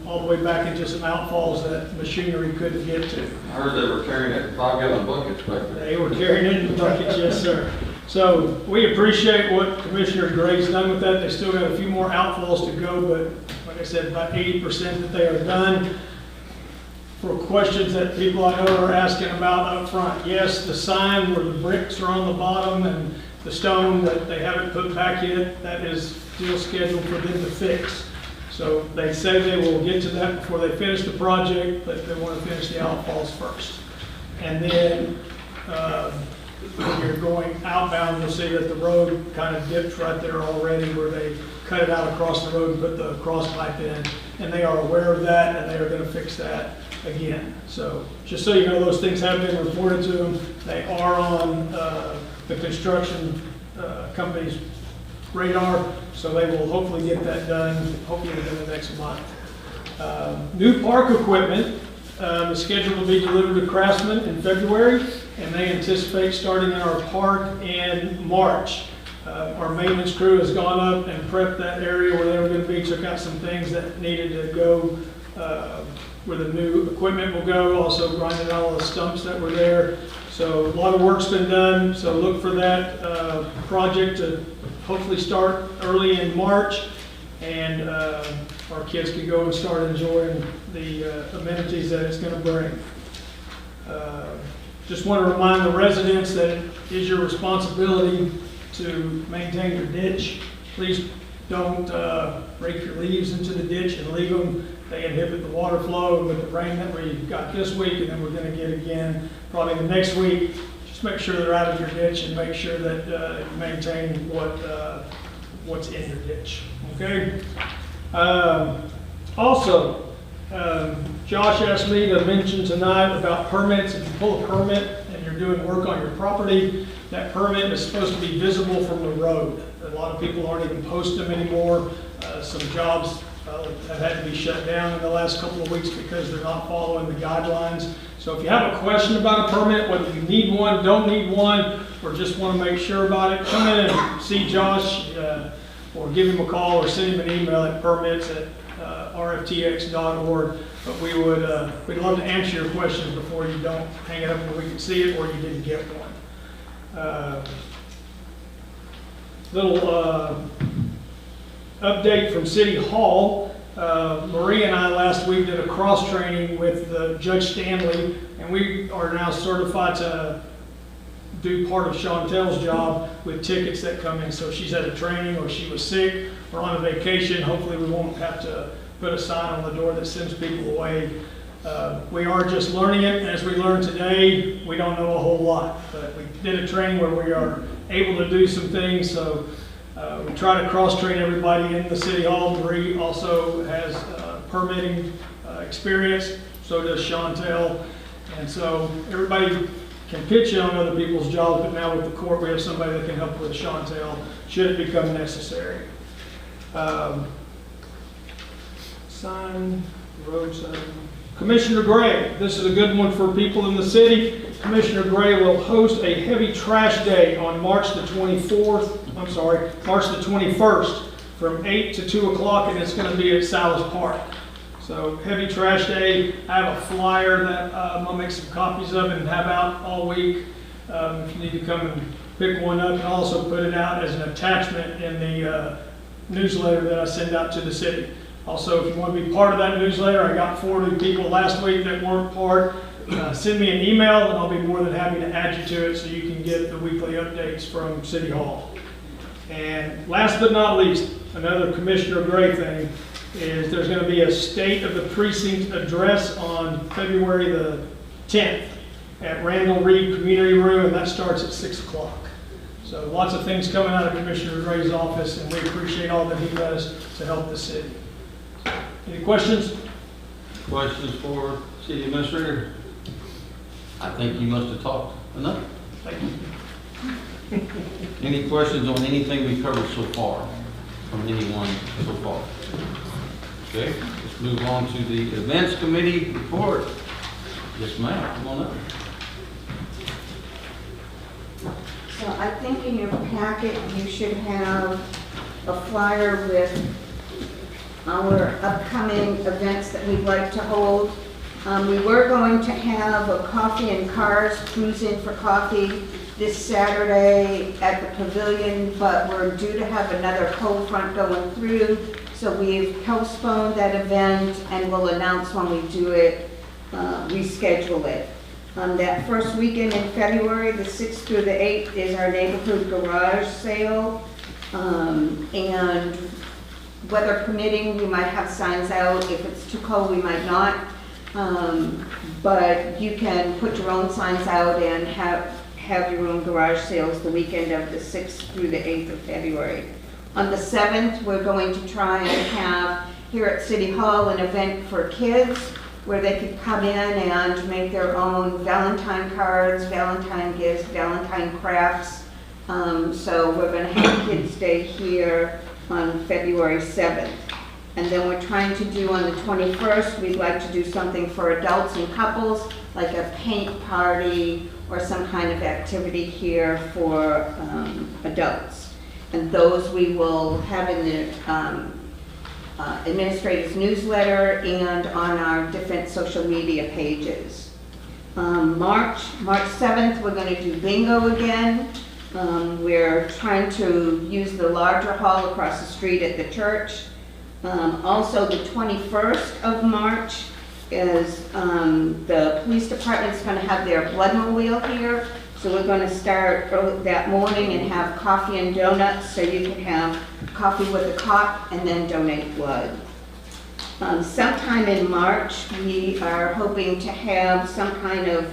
all the way back into some outfalls that machinery couldn't get to. I heard they were carrying it in 5-gallon buckets back there. They were carrying it in buckets, yes, sir. So we appreciate what Commissioner Gray's done with that. They still got a few more outfalls to go, but like I said, about 80% that they are done. For questions that people I know are asking about up front, yes, the sign where the bricks are on the bottom and the stone that they haven't put back yet, that is still scheduled for them to fix. So they say they will get to that before they finish the project, but they want to finish the outfalls first. And then when you're going outbound, you'll see that the road kind of dips right there already where they cut it out across the road and put the cross pipe in. And they are aware of that and they are going to fix that again. So just so you know, those things have been reported to them. They are on the construction company's radar, so they will hopefully get that done, hopefully within the next month. New park equipment is scheduled to be delivered to Craftsman in February, and they anticipate starting in our park in March. Our maintenance crew has gone up and prepped that area where they were going to be, took out some things that needed to go where the new equipment will go, also grinding all the stumps that were there. So a lot of work's been done, so look for that project to hopefully start early in March, and our kids can go and start enjoying the amenities that it's going to bring. Just want to remind the residents that it is your responsibility to maintain your ditch. Please don't rake your leaves into the ditch and leave them. They inhibit the water flow, and with the rain that we got this week and then we're going to get again probably the next week, just make sure they're out of your ditch and make sure that you maintain what's in your ditch, okay? Also, Josh asked me to mention tonight about permits. If you pull a permit and you're doing work on your property, that permit is supposed to be visible from the road. A lot of people aren't even posting them anymore. Some jobs have had to be shut down in the last couple of weeks because they're not following the guidelines. So if you have a question about a permit, whether you need one, don't need one, or just want to make sure about it, come in and see Josh, or give him a call or send him an email at permits@rftx.org. But we'd love to answer your questions before you don't hang it up where we can see it or you didn't get one. Little update from City Hall. Marie and I last week did a cross training with Judge Stanley, and we are now certified to do part of Chantel's job with tickets that come in. So she's at a training or she was sick or on a vacation. Hopefully we won't have to put a sign on the door that sends people away. We are just learning it. As we learned today, we don't know a whole lot, but we did a training where we are able to do some things. So we try to cross-train everybody in the City Hall. Marie also has permitting experience, so does Chantel. And so everybody can pitch in on other people's jobs, but now with the court, we have somebody that can help with Chantel, should it become necessary. Sign, road sign. Commissioner Gray, this is a good one for people in the city. Commissioner Gray will host a heavy trash day on March the 21st from 8 to 2 o'clock, and it's going to be at Salas Park. So heavy trash day. I have a flyer that I'll make some copies of and have out all week. If you need to come and pick one up, and also put it out as an attachment in the newsletter that I send out to the city. Also, if you want to be part of that newsletter, I got 40 people last week that weren't part. Send me an email and I'll be more than happy to add you to it so you can get the weekly updates from City Hall. And last but not least, another Commissioner Gray thing is there's going to be a State of the Precinct address on February the 10th at Randall Reed Community Room, and that starts at 6 o'clock. So lots of things coming out of Commissioner Gray's office, and we appreciate all that he does to help the city. Any questions? Questions for City Administrator? I think you must have talked enough. Thank you. Any questions on anything we covered so far from anyone so far? Okay, let's move on to the Events Committee report. Yes, ma'am, come on up. So I think in your packet, you should have a flyer with our upcoming events that we'd like to hold. We were going to have a coffee and cars cruising for coffee this Saturday at the pavilion, but we're due to have another cold front going through, so we've postponed that event and we'll announce when we do it, reschedule it. That first weekend in February, the 6th through the 8th, is our neighborhood garage sale. And weather permitting, we might have signs out. If it's too cold, we might not. But you can put your own signs out and have your own garage sales the weekend of the 6th through the 8th of February. On the 7th, we're going to try and have here at City Hall an event for kids where they could come in and make their own Valentine cards, Valentine gifts, Valentine crafts. So we're going to have Kids Day here on February 7th. And then we're trying to do on the 21st, we'd like to do something for adults and couples, like a paint party or some kind of activity here for adults. And those we will have in the administrator's newsletter and on our different social media pages. March 7th, we're going to do bingo again. We're trying to use the larger hall across the street at the church. Also, the 21st of March is the police department's going to have their blood mobile here. So we're going to start that morning and have coffee and donuts, so you can have coffee with a cop and then donate blood. Sometime in March, we are hoping to have some kind of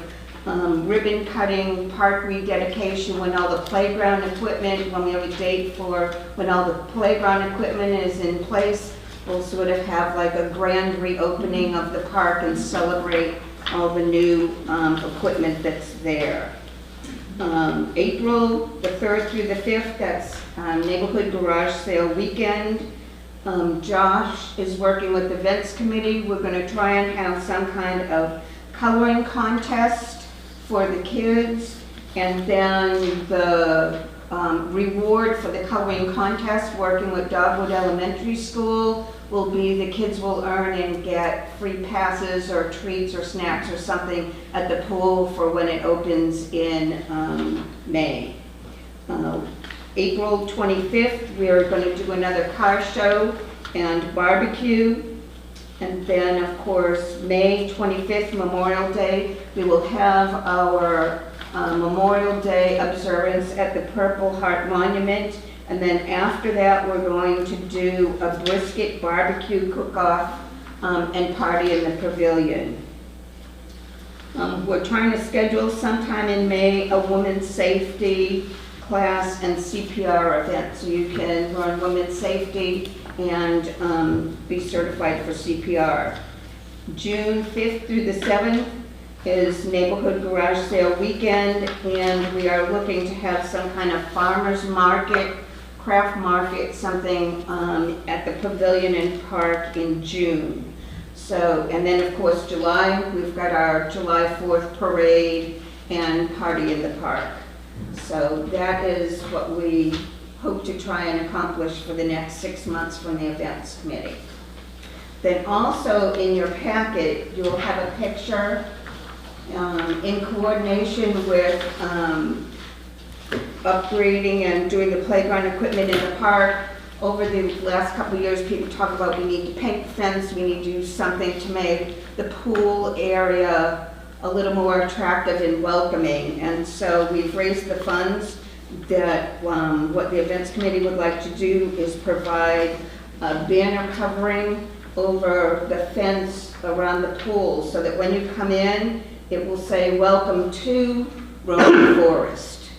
ribbon cutting, park rededication when all the playground equipment, when we have a date for when all the playground equipment is in place. We'll sort of have like a grand reopening of the park and celebrate all the new equipment that's there. April the 3rd through the 5th, that's neighborhood garage sale weekend. Josh is working with the events committee. We're going to try and have some kind of coloring contest for the kids. And then the reward for the coloring contest, working with Dogwood Elementary School, will be the kids will earn and get free passes or treats or snacks or something at the pool for when it opens in May. April 25th, we are going to do another car show and barbecue. And then, of course, May 25th, Memorial Day, we will have our Memorial Day observance at the Purple Heart Monument. And then after that, we're going to do a brisket barbecue cook-off and party in the pavilion. We're trying to schedule sometime in May a women's safety class and CPR event. So you can learn women's safety and be certified for CPR. June 5th through the 7th is Neighborhood Garage Sale Weekend, and we are looking to have some kind of farmer's market, craft market, something at the Pavilion and Park in June. So, and then of course July, we've got our July 4th parade and party in the park. So that is what we hope to try and accomplish for the next 6 months from the events committee. Then also in your packet, you will have a picture in coordination with upgrading and doing the playground equipment in the park. Over the last couple of years, people talk about we need to paint the fence, we need to do something to make the pool area a little more attractive and welcoming. And so we've raised the funds that what the events committee would like to do is provide a banner covering over the fence around the pool so that when you come in, it will say, "Welcome to Roman Forest."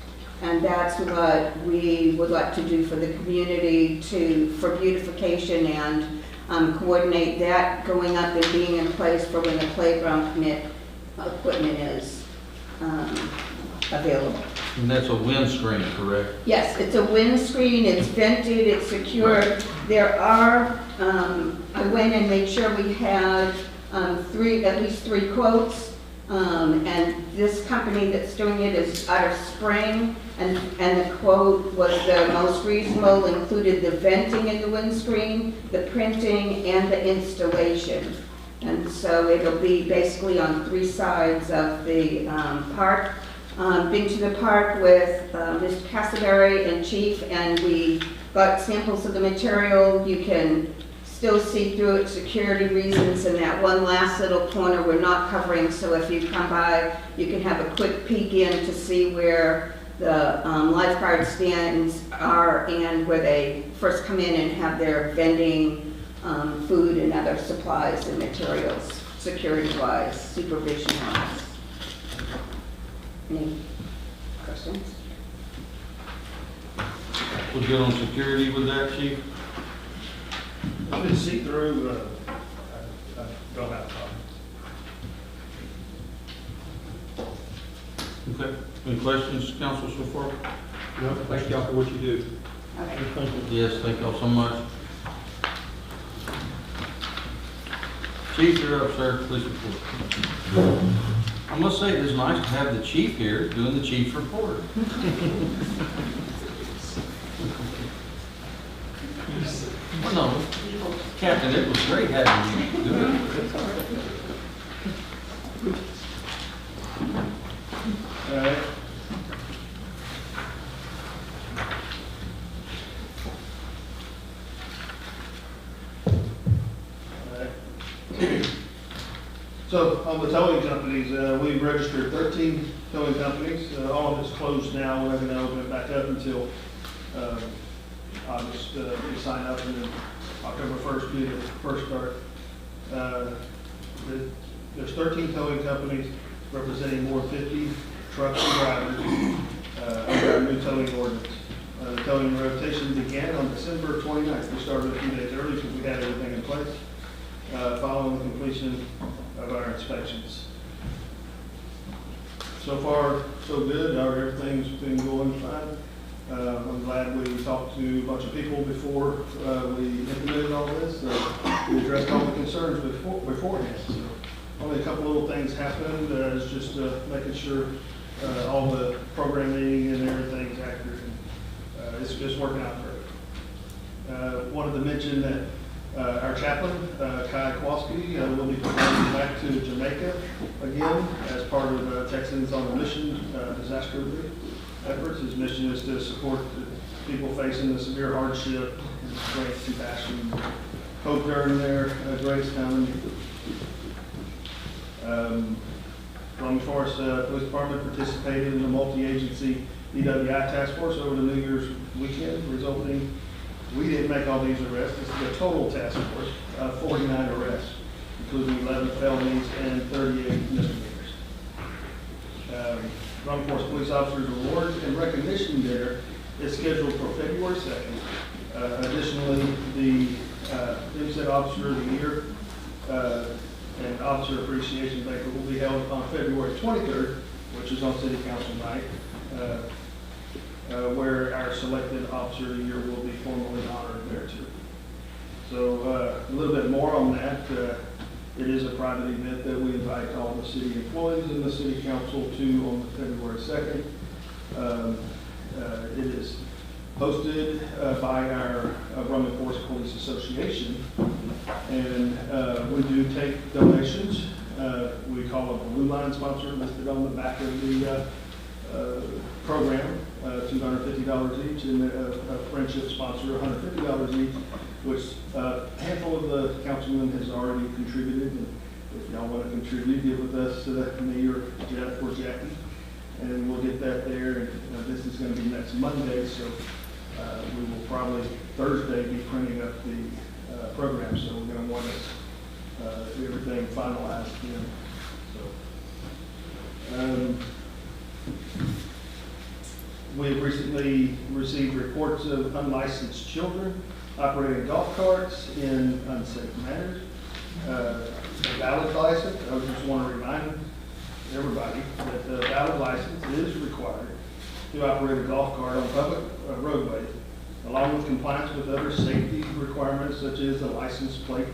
And that's what we would like to do for the community for beautification and coordinate that going up and being in place for when the playground equipment is available. And that's a windscreen, correct? Yes, it's a windscreen, it's vented, it's secure. There are, I went and made sure we had at least three quotes. And this company that's doing it is out of Spring, and the quote was the most reasonable, included the venting in the windscreen, the printing, and the installation. And so it'll be basically on 3 sides of the park. Been to the park with Mr. Cassavary and Chief, and we got samples of the material. You can still see through it, security reasons, and that one last little corner we're not covering, so if you come by, you can have a quick peek in to see where the lifeguard stands are and where they first come in and have their vending, food and other supplies and materials, security-wise, supervision-wise. Any questions? We're good on security with that, Chief? If it's see-through, I don't have a problem. Okay. Any questions, Council, so far? No, thank y'all for what you do. Okay. Yes, thank y'all so much. Chief, you're up, sir. Please report. I must say, it is nice to have the chief here doing the chief's report. Well, no, Captain, it was great having you do it. All right. So on the towing companies, we registered 13 towing companies. All of it's closed now. We're not going to open it back up until August. We sign up, and then October 1st be the first start. There's 13 towing companies representing more than 50 trucks and drivers under our new towing ordinance. The towing rotation began on December 29th. We started a few days early because we had everything in place, following the completion of our inspections. So far, so good. Everything's been going fine. I'm glad we talked to a bunch of people before we implemented all this. We addressed all the concerns beforehand. So only a couple little things happened. It's just making sure all the programming and everything's accurate. It's just working out great. Wanted to mention that our chaplain, Kai Kowalski, will be going back to Jamaica again as part of Texans on a Mission disaster relief efforts. His mission is to support the people facing the severe hardship and strength, compassion, hope during their greatest time. Roman Forest Police Department participated in the multi-agency EWI task force over the New Year's weekend, resulting, we didn't make all these arrests. This is a total task force of 49 arrests, including 11 felonies and 38 misdemeanors. Roman Forest Police Officers Awards and Recognition Dinner is scheduled for February 2nd. Additionally, the MSET Officer of the Year and Officer Appreciation Banquet will be held on February 23rd, which is on City Council night, where our selected Officer of the Year will be formally honored there too. So a little bit more on that. It is a private event that we invite all the city employees and the City Council to on February 2nd. It is hosted by our Roman Forest Police Association, and we do take donations. We call a Blue Line sponsor listed on the back of the program, $250 each, and a friendship sponsor, $150 each, which a handful of the councilmen has already contributed. And if y'all want to contribute, get with us, me or Jeff or Jackie, and we'll get that there. And this is going to be next Monday, so we will probably Thursday be printing up the program. So we're going to want everything finalized then. So. We have recently received reports of unlicensed children operating golf carts in unsafe manners. A valid license, I just want to remind everybody that the valid license is required to operate a golf cart on public roadways, along with compliance with other safety requirements such as a license plate.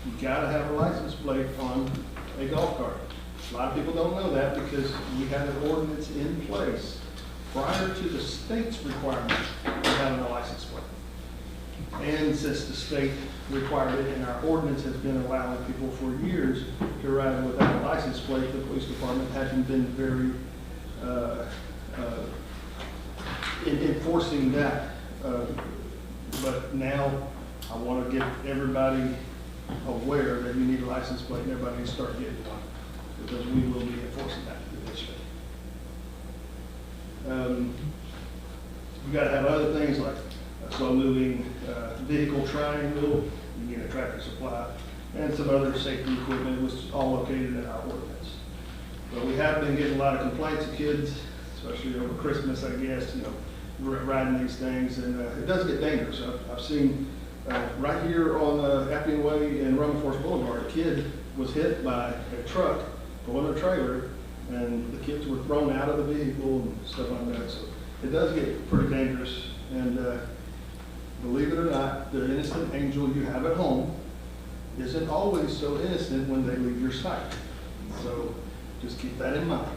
You gotta have a license plate on a golf cart. A lot of people don't know that because we have an ordinance in place prior to the state's requirement of having a license plate. And since the state required it and our ordinance has been allowing people for years to ride without a license plate, the police department hasn't been very in enforcing that. But now I want to get everybody aware that you need a license plate and everybody needs to start getting one, because we will be enforcing that eventually. We got to have other things like a slow-moving vehicle triangle, you get a tractor supply, and some other safety equipment, which is all located in our ordinance. But we have been getting a lot of complaints of kids, especially over Christmas, I guess, riding these things, and it does get dangerous. I've seen right here on Appian Way and Roman Forest Boulevard, a kid was hit by a truck pulling a trailer, and the kids were thrown out of the vehicle and stuff like that. So it does get pretty dangerous. And believe it or not, the innocent angel you have at home isn't always so innocent when they leave your sight. So just keep that in mind.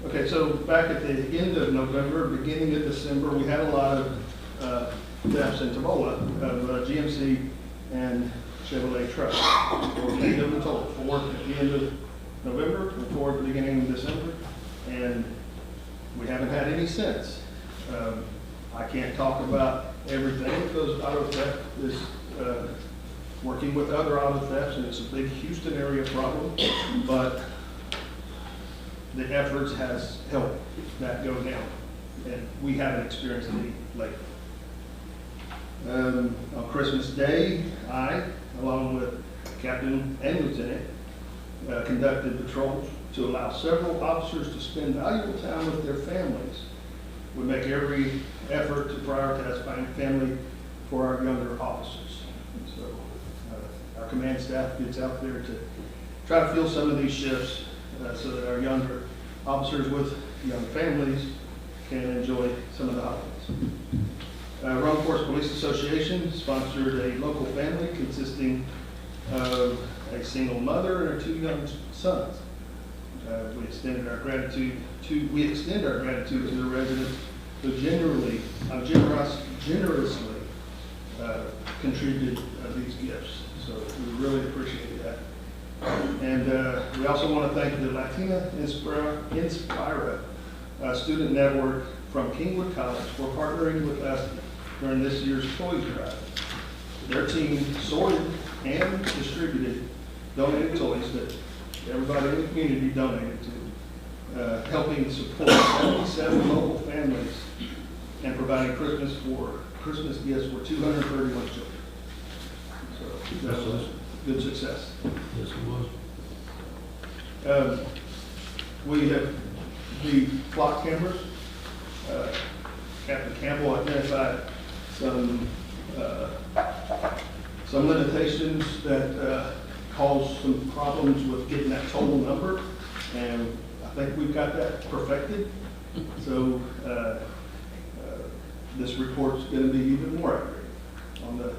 Okay, so back at the end of November, beginning of December, we had a lot of thefts in Tomola of GMC and Chevrolet trucks. 8 of them total, 4 at the end of November and 4 at the beginning of December, and we haven't had any since. I can't talk about everything because auto theft is working with other auto thefts, and it's a big Houston area problem, but the efforts has helped that go down, and we haven't experienced any lately. On Christmas Day, I, along with Captain and Lieutenant, conducted patrols to allow several officers to spend valuable time with their families. We make every effort to prioritize family for our younger officers. So our command staff gets out there to try to fill some of these shifts so that our younger officers with young families can enjoy some of the holidays. Rome Forest Police Association sponsored a local family consisting of a single mother and her 2 young sons. We extend our gratitude to the residents who generously contributed these gifts. So we really appreciate that. And we also want to thank the Latina Inspira Student Network from Kingwood College for partnering with us during this year's Toys Drive. Their team sorted and distributed donated toys that everybody in the community donated to, helping support 77 local families and providing Christmas gifts for 231 children. So that was a good success. Yes, it was. We have the flock cameras. Captain Campbell identified some limitations that caused some problems with getting that total number, and I think we've got that perfected. So this report's going to be even more accurate on the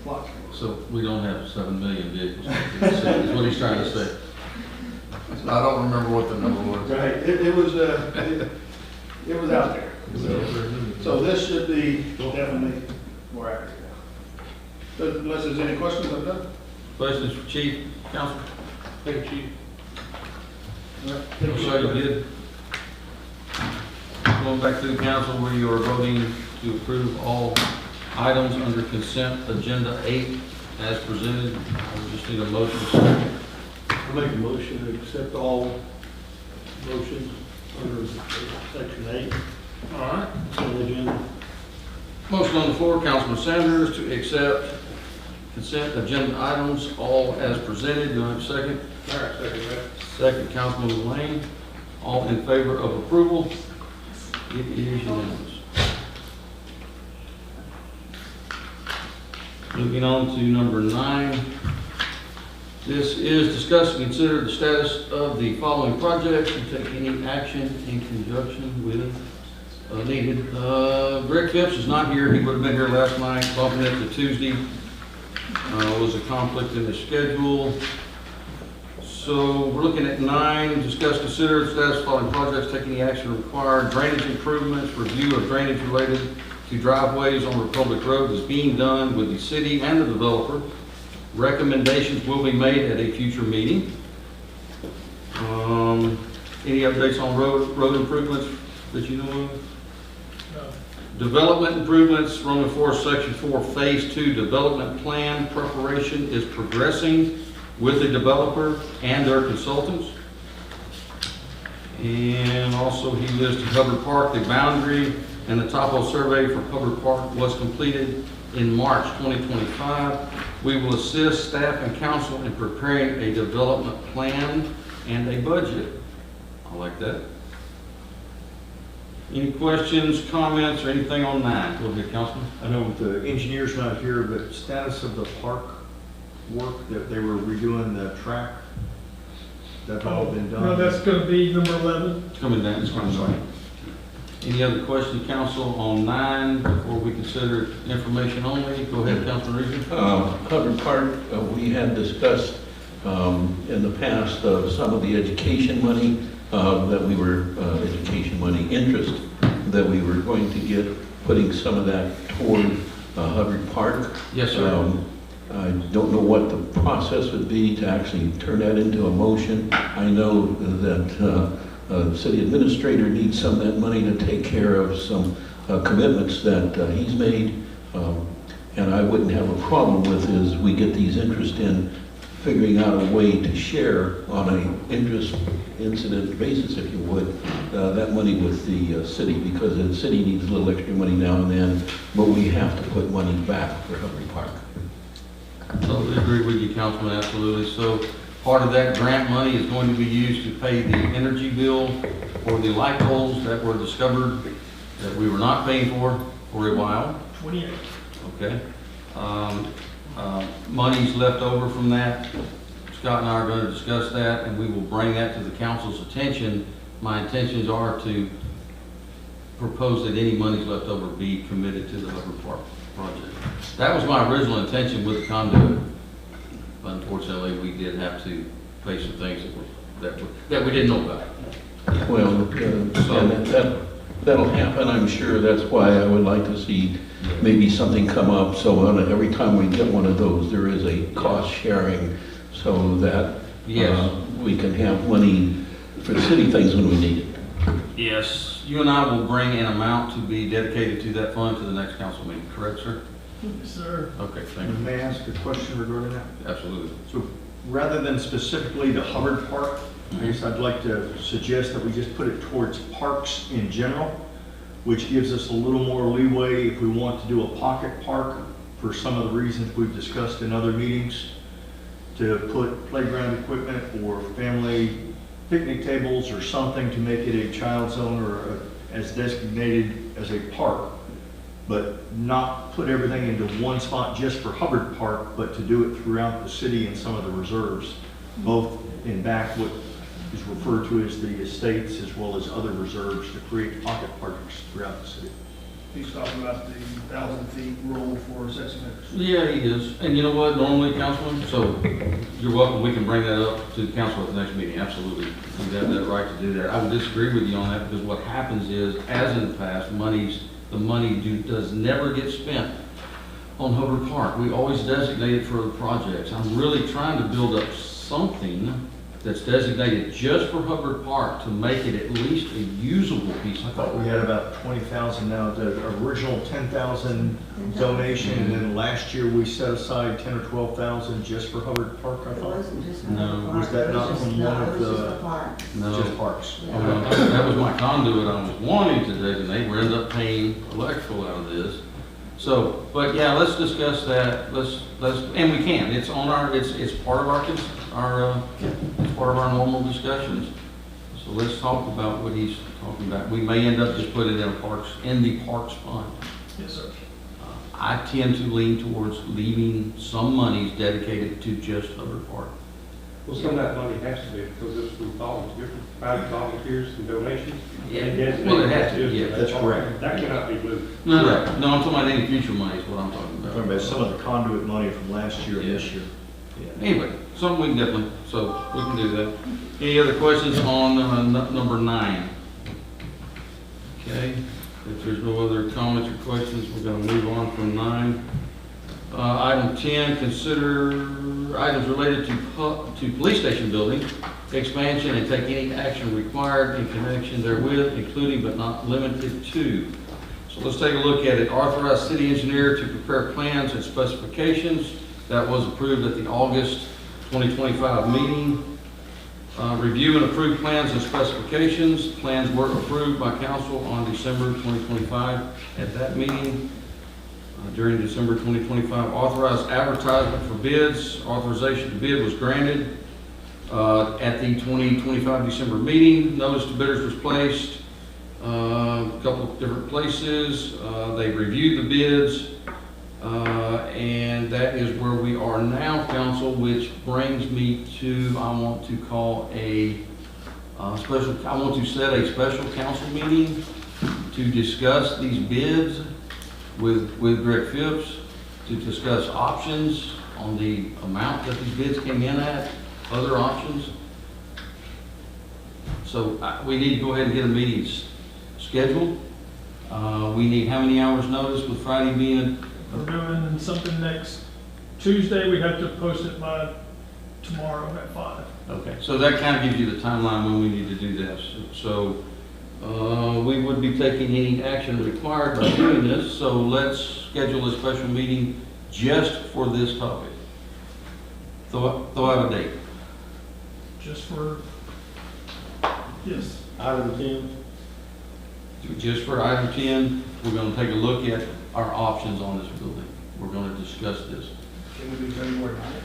flock cameras. So we don't have 7 million vehicles, is what he's trying to say. I don't remember what the number was. Right, it was out there. So this should be definitely more accurate now. So unless there's any questions, I'm done. Questions for Chief, Council? Thank you, Chief. So you did. Going back to the council, where you are voting to approve all items under consent agenda 8 as presented. I just need a motion. I make a motion to accept all motions under section 8. All right. On the agenda. Motion on the floor, Councilman Sanders, to accept consent agenda items all as presented. Do I have a second? All right, second that. Second, Councilman Lane. All in favor of approval? It is unanimous. Moving on to number 9. This is discuss and consider the status of the following projects and take any action in conjunction with needed. Greg Phipps is not here. He would have been here last night, bumping it to Tuesday. Was a conflict in the schedule. So we're looking at 9, discuss, consider the status of following projects, take any action required, drainage improvements, review of drainage related to driveways on Republic Road is being done with the city and the developer. Recommendations will be made at a future meeting. Any updates on road improvements that you know of? No. Development improvements, Roman 4, Section 4, Phase 2 development plan preparation is progressing with the developer and their consultants. And also he listed Hubbard Park, the boundary and the topo survey for Hubbard Park was completed in March 2025. We will assist staff and council in preparing a development plan and a budget. I like that. Any questions, comments, or anything on 9? Go ahead, Councilman. I know the engineer's not here, but status of the park work that they were redoing the track, that's all been done? No, that's going to be number 11. It's coming down, it's coming down. Any other questions, council, on 9 before we consider information only? Go ahead, Councilman Reason. Hubbard Park, we had discussed in the past some of the education money that we were, education money interest that we were going to get, putting some of that toward Hubbard Park. Yes, sir. I don't know what the process would be to actually turn that into a motion. I know that the city administrator needs some of that money to take care of some commitments that he's made. And I wouldn't have a problem with is we get these interest in figuring out a way to share on an interest incident basis, if you would, that money with the city, because the city needs a little extra money now and then, but we have to put money back for Hubbard Park. Totally agree with you, Councilman, absolutely. So part of that grant money is going to be used to pay the energy bill for the light poles that were discovered that we were not paying for a while. 28. Okay. Monies left over from that, Scott and I are going to discuss that, and we will bring that to the council's attention. My intentions are to propose that any monies left over be committed to the Hubbard Park project. That was my original intention with the conduit. Unfortunately, we did have to face some things that we didn't know about. Well, and that'll happen, I'm sure. That's why I would like to see maybe something come up, so every time we get one of those, there is a cost sharing, so that we can have money for city things when we need it. Yes, you and I will bring an amount to be dedicated to that fund to the next council meeting, correct, sir? Yes, sir. Okay, thank you. May I ask a question regarding that? Absolutely. So rather than specifically the Hubbard Park, I guess I'd like to suggest that we just put it towards parks in general, which gives us a little more leeway if we want to do a pocket park for some of the reasons we've discussed in other meetings, to put playground equipment or family picnic tables or something to make it a child zone or as designated as a park, but not put everything into one spot just for Hubbard Park, but to do it throughout the city and some of the reserves, both in back what is referred to as the estates as well as other reserves, to create pocket parks throughout the city. He's talking about the 1,000 feet rule for sex offenders. Yeah, he is. And you know what, normally, Councilman, so you're welcome, we can bring that up to the council at the next meeting, absolutely. You have that right to do that. I would disagree with you on that, because what happens is, as in the past, the money does never get spent on Hubbard Park. We always designate it for the projects. I'm really trying to build up something that's designated just for Hubbard Park to make it at least a usable piece. I thought we had about 20,000 now, the original 10,000 donation, and then last year we set aside 10 or 12,000 just for Hubbard Park, I thought. No. Was that not from one of the, No. just parks? That was my conduit I was wanting to designate. We ended up paying electrical out of this. So, but yeah, let's discuss that. And we can. It's on our, it's part of it's part of our normal discussions. So let's talk about what he's talking about. We may end up just putting it in the parks fund. Yes, sir. I tend to lean towards leaving some monies dedicated to just Hubbard Park. Well, some of that money has to be, because it's from private volunteers and donations. Yeah. Well, it has to, yeah. That's correct. That cannot be moved. No, I'm talking about any future money is what I'm talking about. Talking about some of the conduit money from last year and this year. Anyway, something we can definitely, so we can do that. Any other questions on number 9? Okay, if there's no other comments or questions, we're going to move on from 9. Item 10, consider items related to police station building expansion and take any action required in connection therewith, including but not limited to. So let's take a look at it. Authorize city engineer to prepare plans and specifications. That was approved at the August 2025 meeting. Review and approve plans and specifications. Plans were approved by council on December 2025 at that meeting. During December 2025, authorized advertisement for bids. Authorization to bid was granted at the 2025 December meeting. Notice to bidders was placed a couple of different places. They reviewed the bids. And that is where we are now, council, which brings me to, I want to call I want to set a special council meeting to discuss these bids with Greg Phipps, to discuss options on the amount that these bids came in at, other options. So we need to go ahead and get a meeting scheduled. We need how many hours notice with Friday being? We're doing something next Tuesday. We'd have to post it by tomorrow at 5. Okay, so that kind of gives you the timeline when we need to do this. So we would be taking any action required by doing this, so let's schedule a special meeting just for this topic. Throw out a date. Just for, yes. Item 10. Just for item 10, we're going to take a look at our options on this building. We're going to discuss this. Can we do February 9th?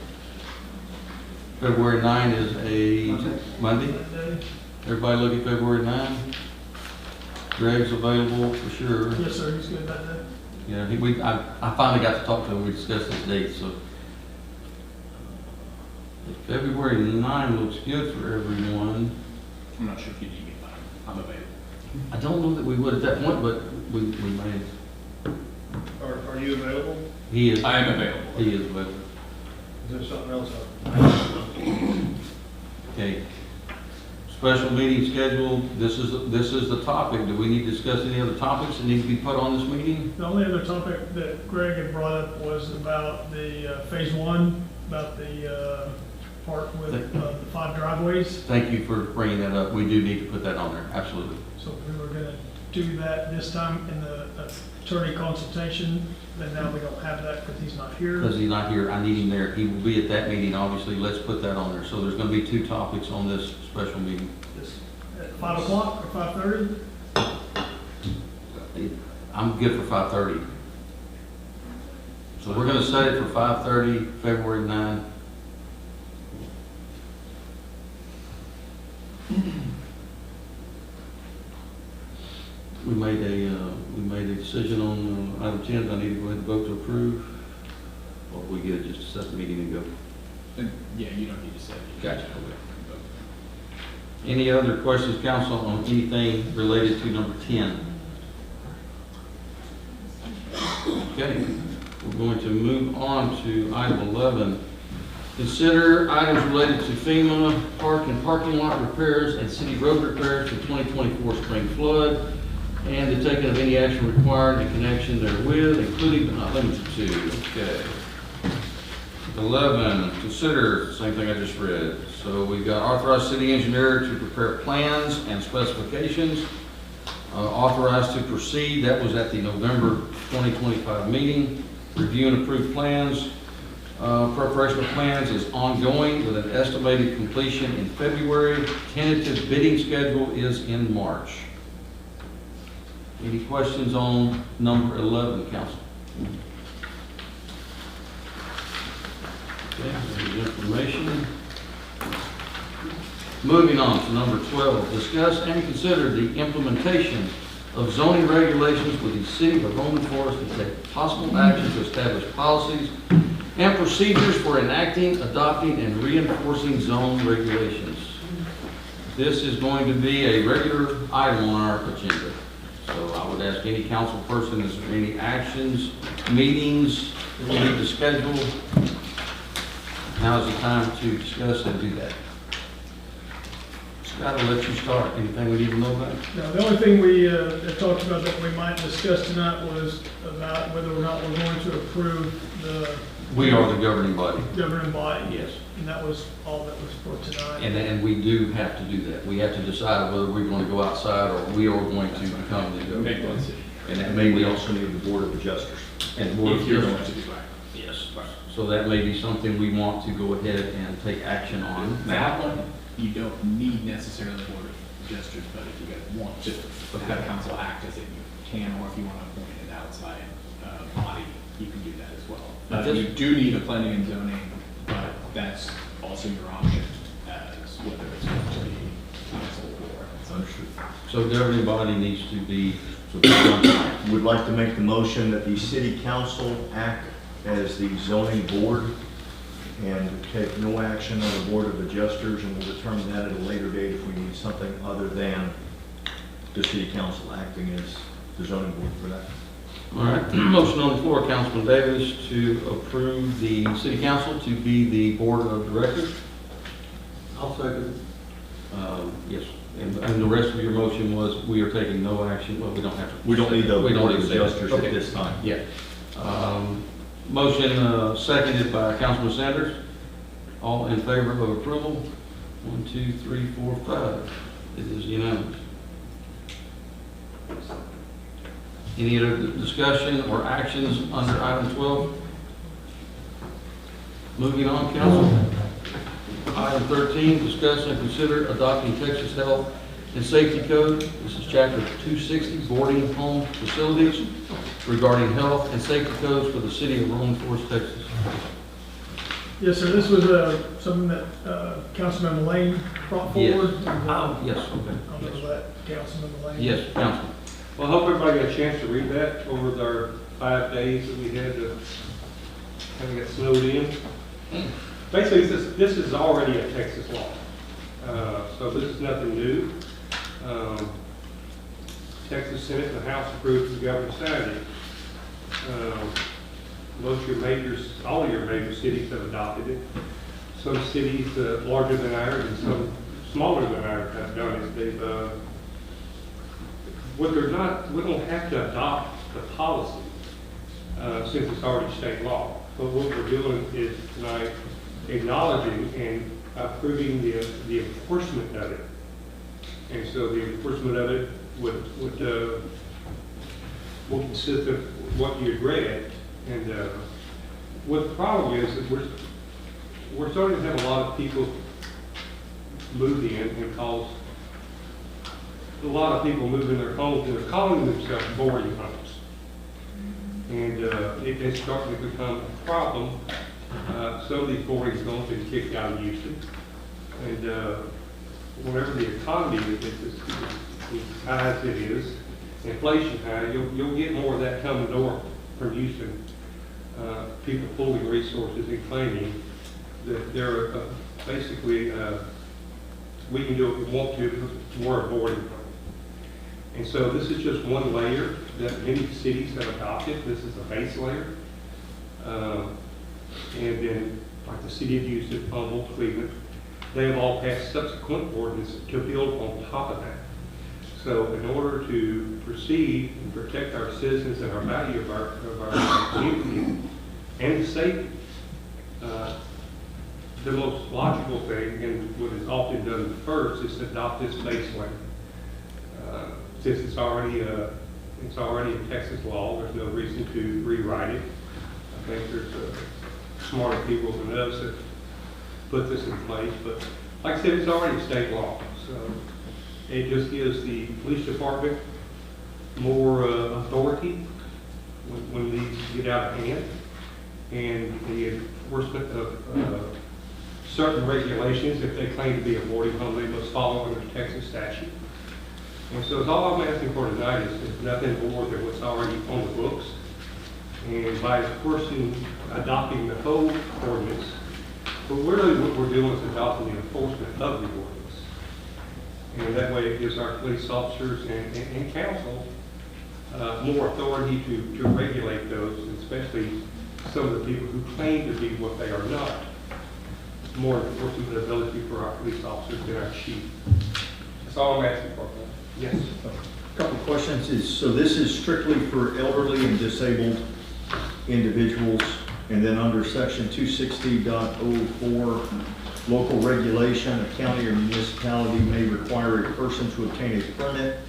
February 9 is a Monday. Everybody look at February 9. Greg's available for sure. Yes, sir, he's good that day. Yeah, I finally got to talk to him. We discussed this date, so February 9 looks good for everyone. I'm not sure if you need me, but I'm available. I don't know that we would at that point, but we may. Are you available? He is. I am available. He is available. Is there something else? Okay. Special meeting scheduled. This is the topic. Do we need to discuss any other topics that need to be put on this meeting? The only other topic that Greg had brought up was about the phase one, about the part with the 5 driveways. Thank you for bringing that up. We do need to put that on there. Absolutely. So we were gonna do that this time in the attorney consultation, and now we don't have that because he's not here. Because he's not here, I need him there. He will be at that meeting, obviously. Let's put that on there. So there's going to be 2 topics on this special meeting. At 5 o'clock or 5:30? I'm good for 5:30. So we're going to set it for 5:30, February 9. We made a decision on item 10. I need to go ahead and vote to approve. Or we get it just to set the meeting and go. Yeah, you don't need to say it. Gotcha. Any other questions, council, on anything related to number 10? Okay, we're going to move on to item 11. Consider items related to FEMA park and parking lot repairs and city road repairs for 2024 spring flood, and the taking of any action required in connection therewith, including but not limited to. Okay. 11, consider, same thing I just read. So we've got authorized city engineer to prepare plans and specifications. Authorized to proceed, that was at the November 2025 meeting. Review and approve plans. Preparation of plans is ongoing with an estimated completion in February. Tentative bidding schedule is in March. Any questions on number 11, council? Okay, there's information. Moving on to number 12, discuss and consider the implementation of zoning regulations with the city of Roman Forest and take possible action to establish policies and procedures for enacting, adopting, and reinforcing zone regulations. This is going to be a regular item on our agenda. So I would ask any council person, is there any actions, meetings that we need to schedule? Now is the time to discuss and do that. Scott, I'll let you start. Anything we need to know about? Now, the only thing we had talked about that we might discuss tonight was about whether or not we're going to approve the We are the governing body. governing body. Yes. And that was all that was for tonight. And we do have to do that. We have to decide whether we're going to go outside or we are going to become the governing Make one body. decision. And that may We be also need the Board of Adjusters. and Board of If you're going Adjusters. to do that. Yes. So that may be something we want to go ahead and take action on. That one, you don't need necessarily board of adjusters, but if you guys want to have council act as it, you can, or if you want to appoint an outside body, you can do that as well. You do need a planning and zoning, but that's also your option as whether it's going to be council or. Understood. So governing body needs to be, Would like to make the motion that the city council act as the zoning board and take no action on the Board of Adjusters, and we'll determine that at a later date if we need something other than the city council acting as the zoning board for that. all right. Motion on the floor, Councilman Davis, to approve the city council to be the board of directors. I'll second Yes. And the rest of your motion was we are taking no action. Well, we don't have to. We don't need the We don't Board need of to say that. Adjusters at Okay. this time. Yeah. Motion seconded by Councilman Sanders. All in favor of approval? 1, 2, 3, 4, 5. It is unanimous. Any other discussion or actions under item 12? Moving on, council. Item 13, discuss and consider adopting Texas Health and Safety Code. This is chapter 260, boarding home facilities, regarding health and safety codes for the city of Roman Forest, Texas. Yes, sir, this was something that Councilmember Lane brought Yes. forward. Oh, yes, okay. I'll Yes. go let Councilmember Lane. Yes, Councilman. Well, I hope everybody got a chance to read that over our 5 days that we had to kind of get snowed in. basically, this is already a Texas law. So this is nothing new. Texas Senate and the House approved the governor Saturday. Most of your majors, all of your major cities have adopted it. Some cities larger than ours and some smaller than ours have done it. They've, what they're not, we don't have to adopt the policy since it's already state law. But what we're doing is tonight acknowledging and approving the enforcement of it. And so the enforcement of it would consist of what you had read. And what the problem is that we're starting to have a lot of people move in and cause a lot of people move in their homes and they're calling themselves boarding homes. And it's starting to become a problem. Some of these boarding homes have been kicked out of Houston. And whenever the economy is as high as it is, inflation high, you'll get more of that coming north from Houston. People pulling resources and claiming that they're basically, we can do what we want to, we're a boarding home. And so this is just one layer that many cities have adopted. This is a base layer. And then, like the city of Houston, Humboldt, Cleveland, they have all passed subsequent ordinances to build on top of that. So in order to proceed and protect our citizens and our value of our community and safety, the most logical thing, and what is often done first, is to adopt this base layer. Since it's already in Texas law, there's no reason to rewrite it. I think there's smarter people than us that put this in place, but like I said, it's already state law. So it just gives the police department more authority when these get out of hand, and the enforcement of certain regulations. If they claim to be a boarding home, they must follow under Texas statute. And so it's all I'm asking for tonight is nothing more than what's already on the books. And by a person adopting the whole ordinance, but really what we're doing is adopting the enforcement of the ordinance. And that way it gives our police officers and council more authority to regulate those, especially some of the people who claim to be what they are not. More enforcement ability for our police officers than our chief. That's all I'm asking for. Yes. A couple of questions so this is strictly for elderly and disabled individuals, and then under section 260.04, local regulation, a county or municipality may require a person to obtain a permit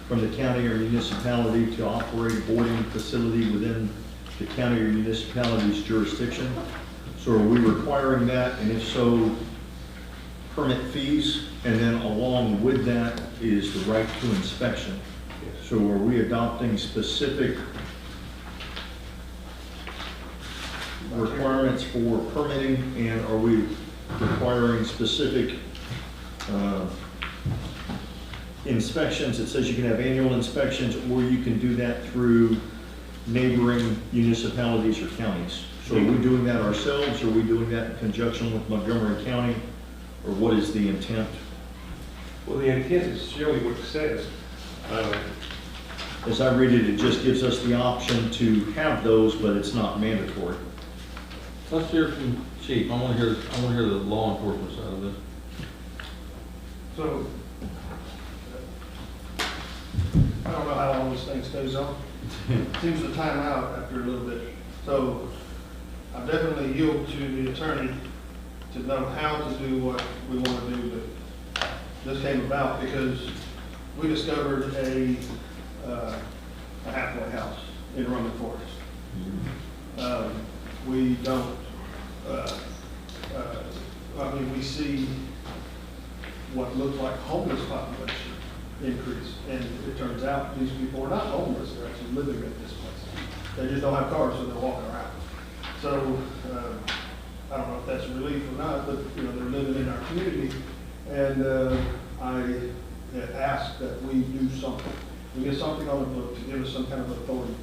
from the county or municipality to operate a boarding facility within the county or municipality's jurisdiction. So are we requiring that, and if so, permit fees, and then along with that is the right to inspection? So are we adopting specific requirements for permitting, and are we requiring specific inspections? It says you can have annual inspections, or you can do that through neighboring municipalities or counties. So are we doing that ourselves, or are we doing that in conjunction with Montgomery County, or what is the intent? Well, the intent is surely what it says. As I read it, it just gives us the option to have those, but it's not mandatory. Let's hear from Chief. I want to hear the law enforcement side of this. So, I don't know how long this thing stays on. Seems to time out after a little bit. So, I definitely yield to the attorney to know how to do what we want to do. But this came about because we discovered a halfway house in Roman Forest. We don't, I mean, we see what looks like homeless population increase. And it turns out these people are not homeless, they're actually living at this place. They just don't have cars, so they're walking around. So, I don't know if that's relief or not, but, you know, they're living in our community. And I asked that we do something. We get something on the book to give us some kind of authority.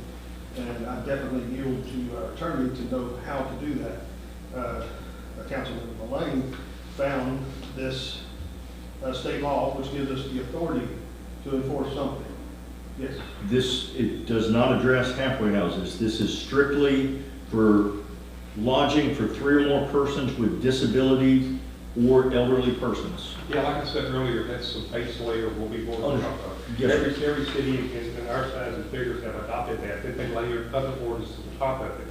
And I definitely yield to our attorney to know how to do that. Councilman Mullane found this state law, which gives us the authority to enforce something. Yes. This, it does not address halfway houses. This is strictly for lodging for 3 or more persons with disabilities or elderly persons. Yeah, like I said earlier, that's some base layer we'll be working on. Yes. Every city in our size and figures have adopted that. Then they layer other ordinances on top of it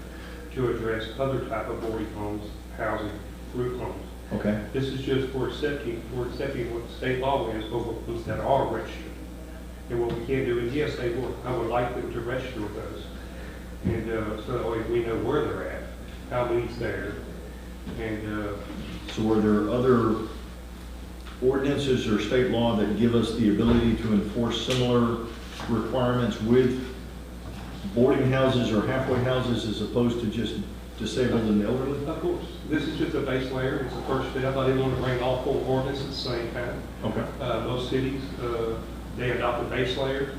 to address other type of boarding homes, housing, group homes. Okay. This is just for accepting what the state law is for ones that are registered. And what we can do is, yes, I would like them to register with us. And so that way we know where they're at, how many's there. And So are there other ordinances or state law that give us the ability to enforce similar requirements with boarding houses or halfway houses as opposed to just disabled and elderly? of course, this is just a base layer. It's the first step. I didn't want to bring all 4 ordinances at the same time. Okay. Most cities, they adopt a base layer,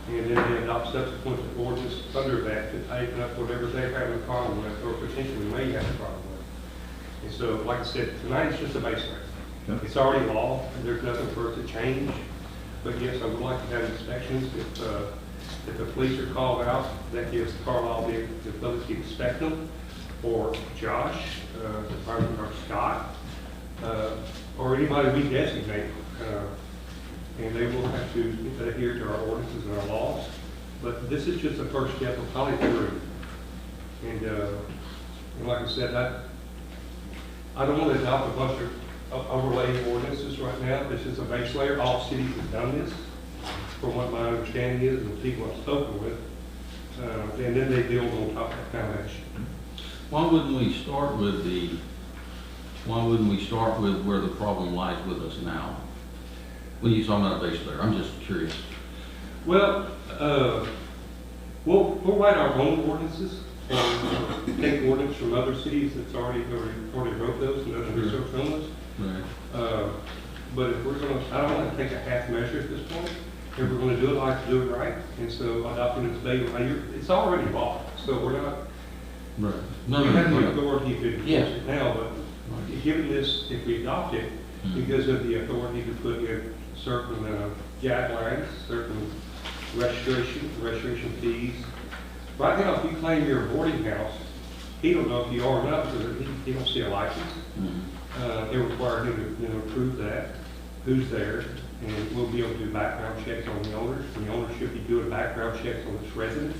and then they adopt subsequent ordinances under that to tighten up whatever they're having a problem with, or potentially may have a problem with. And so, like I said, tonight it's just a base layer. Okay. It's already law, and there's nothing for it to change. But yes, I would like to have inspections. If the police are called out, that gives Carlisle the ability to inspect them, or Josh, or Scott, or anybody we designate. And they will have to adhere to our ordinances and our laws. But this is just the first step of probably 3. And like I said, I don't want to adopt a bunch of overlay ordinances right now. This is a base layer. All cities have done this, from what my understanding is, and the people I've spoken with. And then they build on top of that foundation. Why wouldn't we start with where the problem lies with us now? When you're talking about a base layer, I'm just curious. Well, we'll write our own ordinances and take ordinance from other cities that's already wrote those and done research on those. Right. But if we're going to, I don't want to take a half measure at this point. If we're going to do it, I like to do it right. And so adopting this base layer, it's already law. So we're not, Right. we have the authority to enforce Yeah. it now, but given this, if we adopt it, because of the authority to put in certain guidelines, certain registration fees. Right now, if you claim you're a boarding house, he don't know if you are or not because he don't see a license. It requires him to prove that, who's there, and we'll be able to do background checks on the owners. And the owner should be doing background checks on its residents.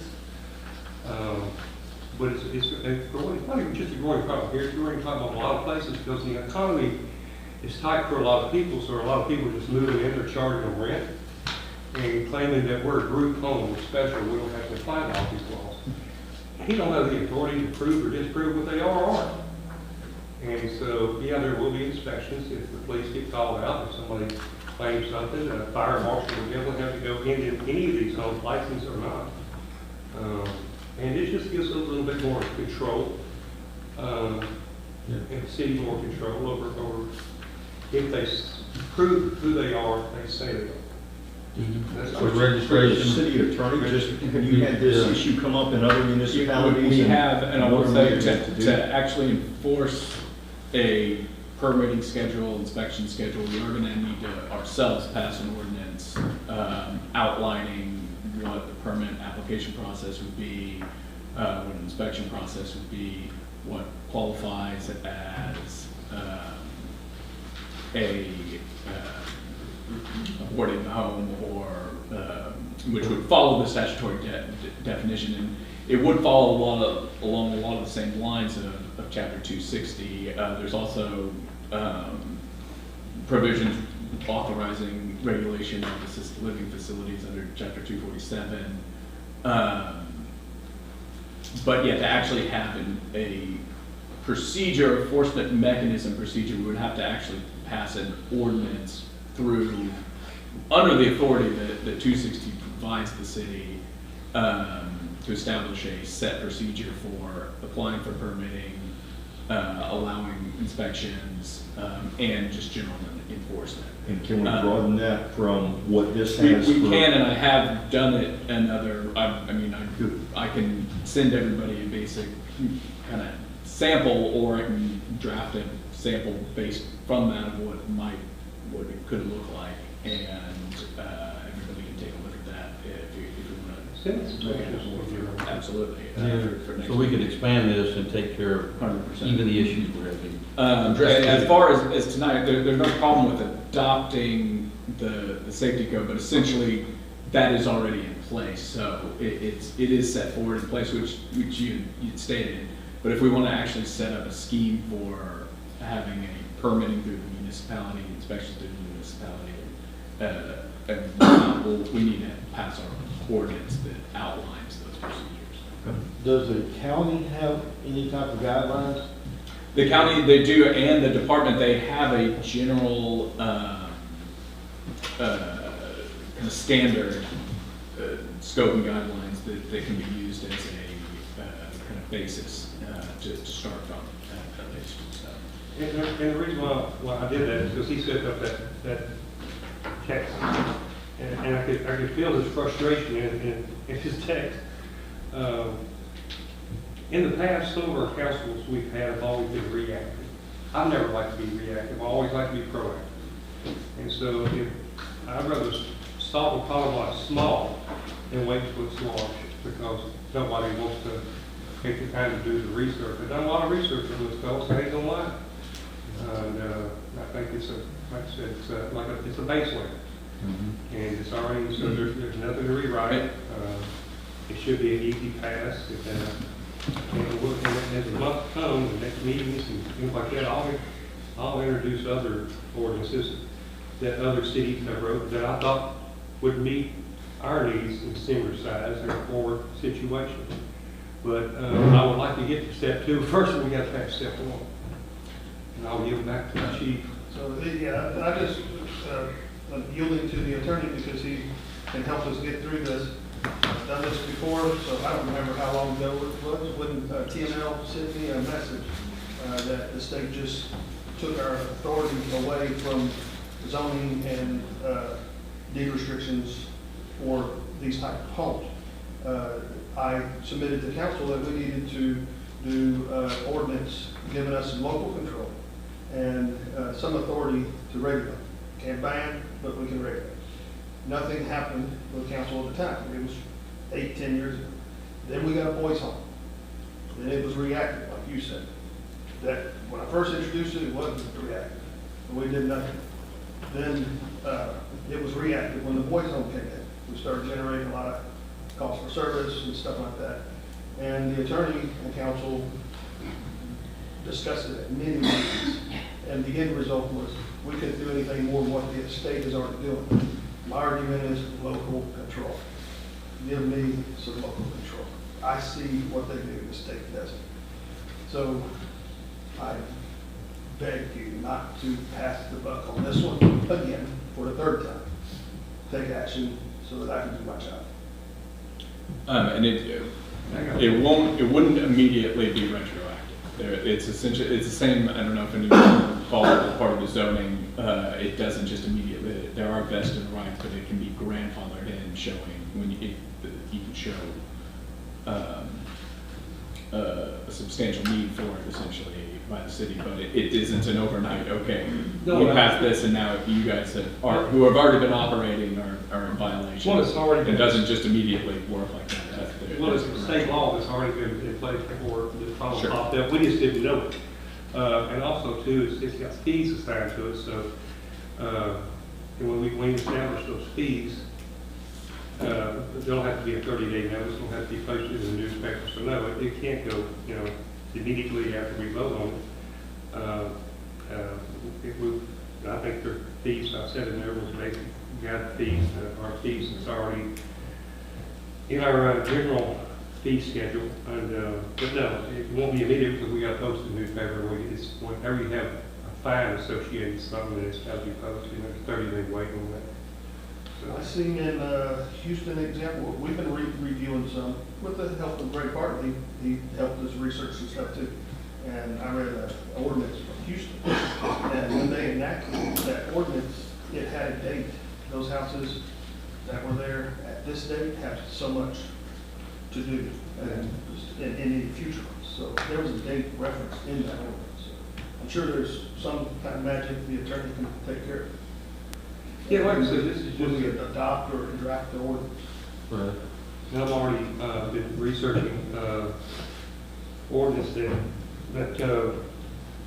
But it's not even just a growing problem here. It's a growing problem in a lot of places because the economy is tight for a lot of people, so a lot of people just moving in, they're charging them rent and claiming that we're a group home, we're special, we don't have to apply to all these laws. He don't have the authority to prove or disprove what they are or aren't. And so, yeah, there will be inspections if the police get called out, if somebody claims something, a fire marshal will definitely have to go into any of these homes, licensed or not. And it just gives a little bit more control, and the city more control over if they prove who they are, they say they are. That's So what registration. City attorney, have you had this issue come up in other municipalities? We have, and I what will are say, we gonna have to do? to actually enforce a permitting schedule, inspection schedule, we are gonna need to ourselves pass an ordinance outlining what the permit application process would be, what an inspection process would be, what qualifies as a boarding home or, which would follow the statutory definition. And it would follow along a lot of the same lines of Chapter 260. There's also provisions authorizing regulation of assisted living facilities under Chapter 247. But yeah, to actually have a procedure, enforcement mechanism procedure, we would have to actually pass an ordinance through, under the authority that 260 provides the city, to establish a set procedure for applying for permitting, allowing inspections, and just general enforcement. And can we broaden that from what this We has? can, and I have done it in other, I can send everybody a basic kind of sample, or I can draft a sample based from that of what it could look like, and everybody can take a look at that if you Send us some want pictures. to. Absolutely. For next So we week. could expand this and take care of 100%. even the issues we're having. As far as tonight, there's no problem with adopting the safety code, but essentially that is already in place. So it is set forward in place, which you stated. But if we want to actually set up a scheme for having a permitting through the municipality, inspections through the municipality, we need to pass our ordinance that outlines those procedures. Does the county have any type of guidelines? The county, they do, and the department, they have a general, kind of standard scope and guidelines that can be used as a kind of basis to start from at least. So. And the reason why I did that is because he set up that text. And I could feel his frustration in his text. In the past, some of our councils we've had have always been reactive. I've never liked to be reactive. I always like to be proactive. And so I'd rather solve a problem like small than wait till it's large, because nobody wants to take the time to do the research. I've done a lot of research on this, folks. I ain't gonna lie. And I think it's like I said, it's a base layer. And it's already, so there's nothing to rewrite. It should be an easy pass. And as the month comes, the next meetings and things like that, I'll introduce other ordinances that other cities have wrote that I thought would meet our needs in similar size and forward situation. But I would like to get to step 2 first, and we got to pass step 1. And I'll give it back to the chief. So, yeah, I just, yielding to the attorney because he can help us get through this. I've done this before, so I don't remember how long ago it was when TML sent me a message that the state just took our authority away from zoning and deed restrictions for these type of homes. I submitted to council that we needed to do ordinance giving us some local control and some authority to regulate. Can't ban, but we can regulate. Nothing happened with council at the time. It was 8-10 years ago. Then we got a boys home. Then it was reactive, like you said. That when I first introduced it, it wasn't reactive. We did nothing. Then it was reactive when the boys home came in. We started generating a lot of calls for service and stuff like that. And the attorney and council discussed it at many meetings. And the end result was we couldn't do anything more than what the state is already doing. My argument is local control. Give me some local control. I see what they do, the state doesn't. So I beg you not to pass the buck on this one again for the 3rd time. Take action so that I can do my job. And it wouldn't immediately be retroactive. It's essentially, it's the same, I don't know if anyone recall part of the zoning, it doesn't just immediately, there are vested rights, but it can be grandfathered in, showing when you can show a substantial need for it essentially by the city, but it isn't an overnight, okay, we passed this and now you guys who have already been operating are in violation. Well, it's already It doesn't just immediately work like that. Well, it's a state law that's already been in place before the problem Sure. popped up. We just didn't know it. And also too, it's got fees assigned to it, so, and when we establish those fees, there'll have to be a 30-day notice, it'll have to be posted in the newspaper, so no, it can't go, immediately after we vote on it. I think their fees, I said in there, was basically got fees, our fees, it's already in our general fee schedule, and but no, it won't be immediate because we got to post in the newspaper. It's whenever you have a fine associated with something, that it's got to be posted. There's a 30-day wait on that. So I seen in Houston example, we've been reviewing some with the help of Greg Bartley. He helped us research some stuff too. And I read an ordinance from Houston. And when they enacted that ordinance, it had a date. Those houses that were there at this date have so much to do and in any future ones. So there was a date reference in that ordinance. I'm sure there's some kind of magic the attorney can take care of. Yeah, like I said, this is When we just, adopt or draft the ordinance. Right. and I've already, been researching, ordinance that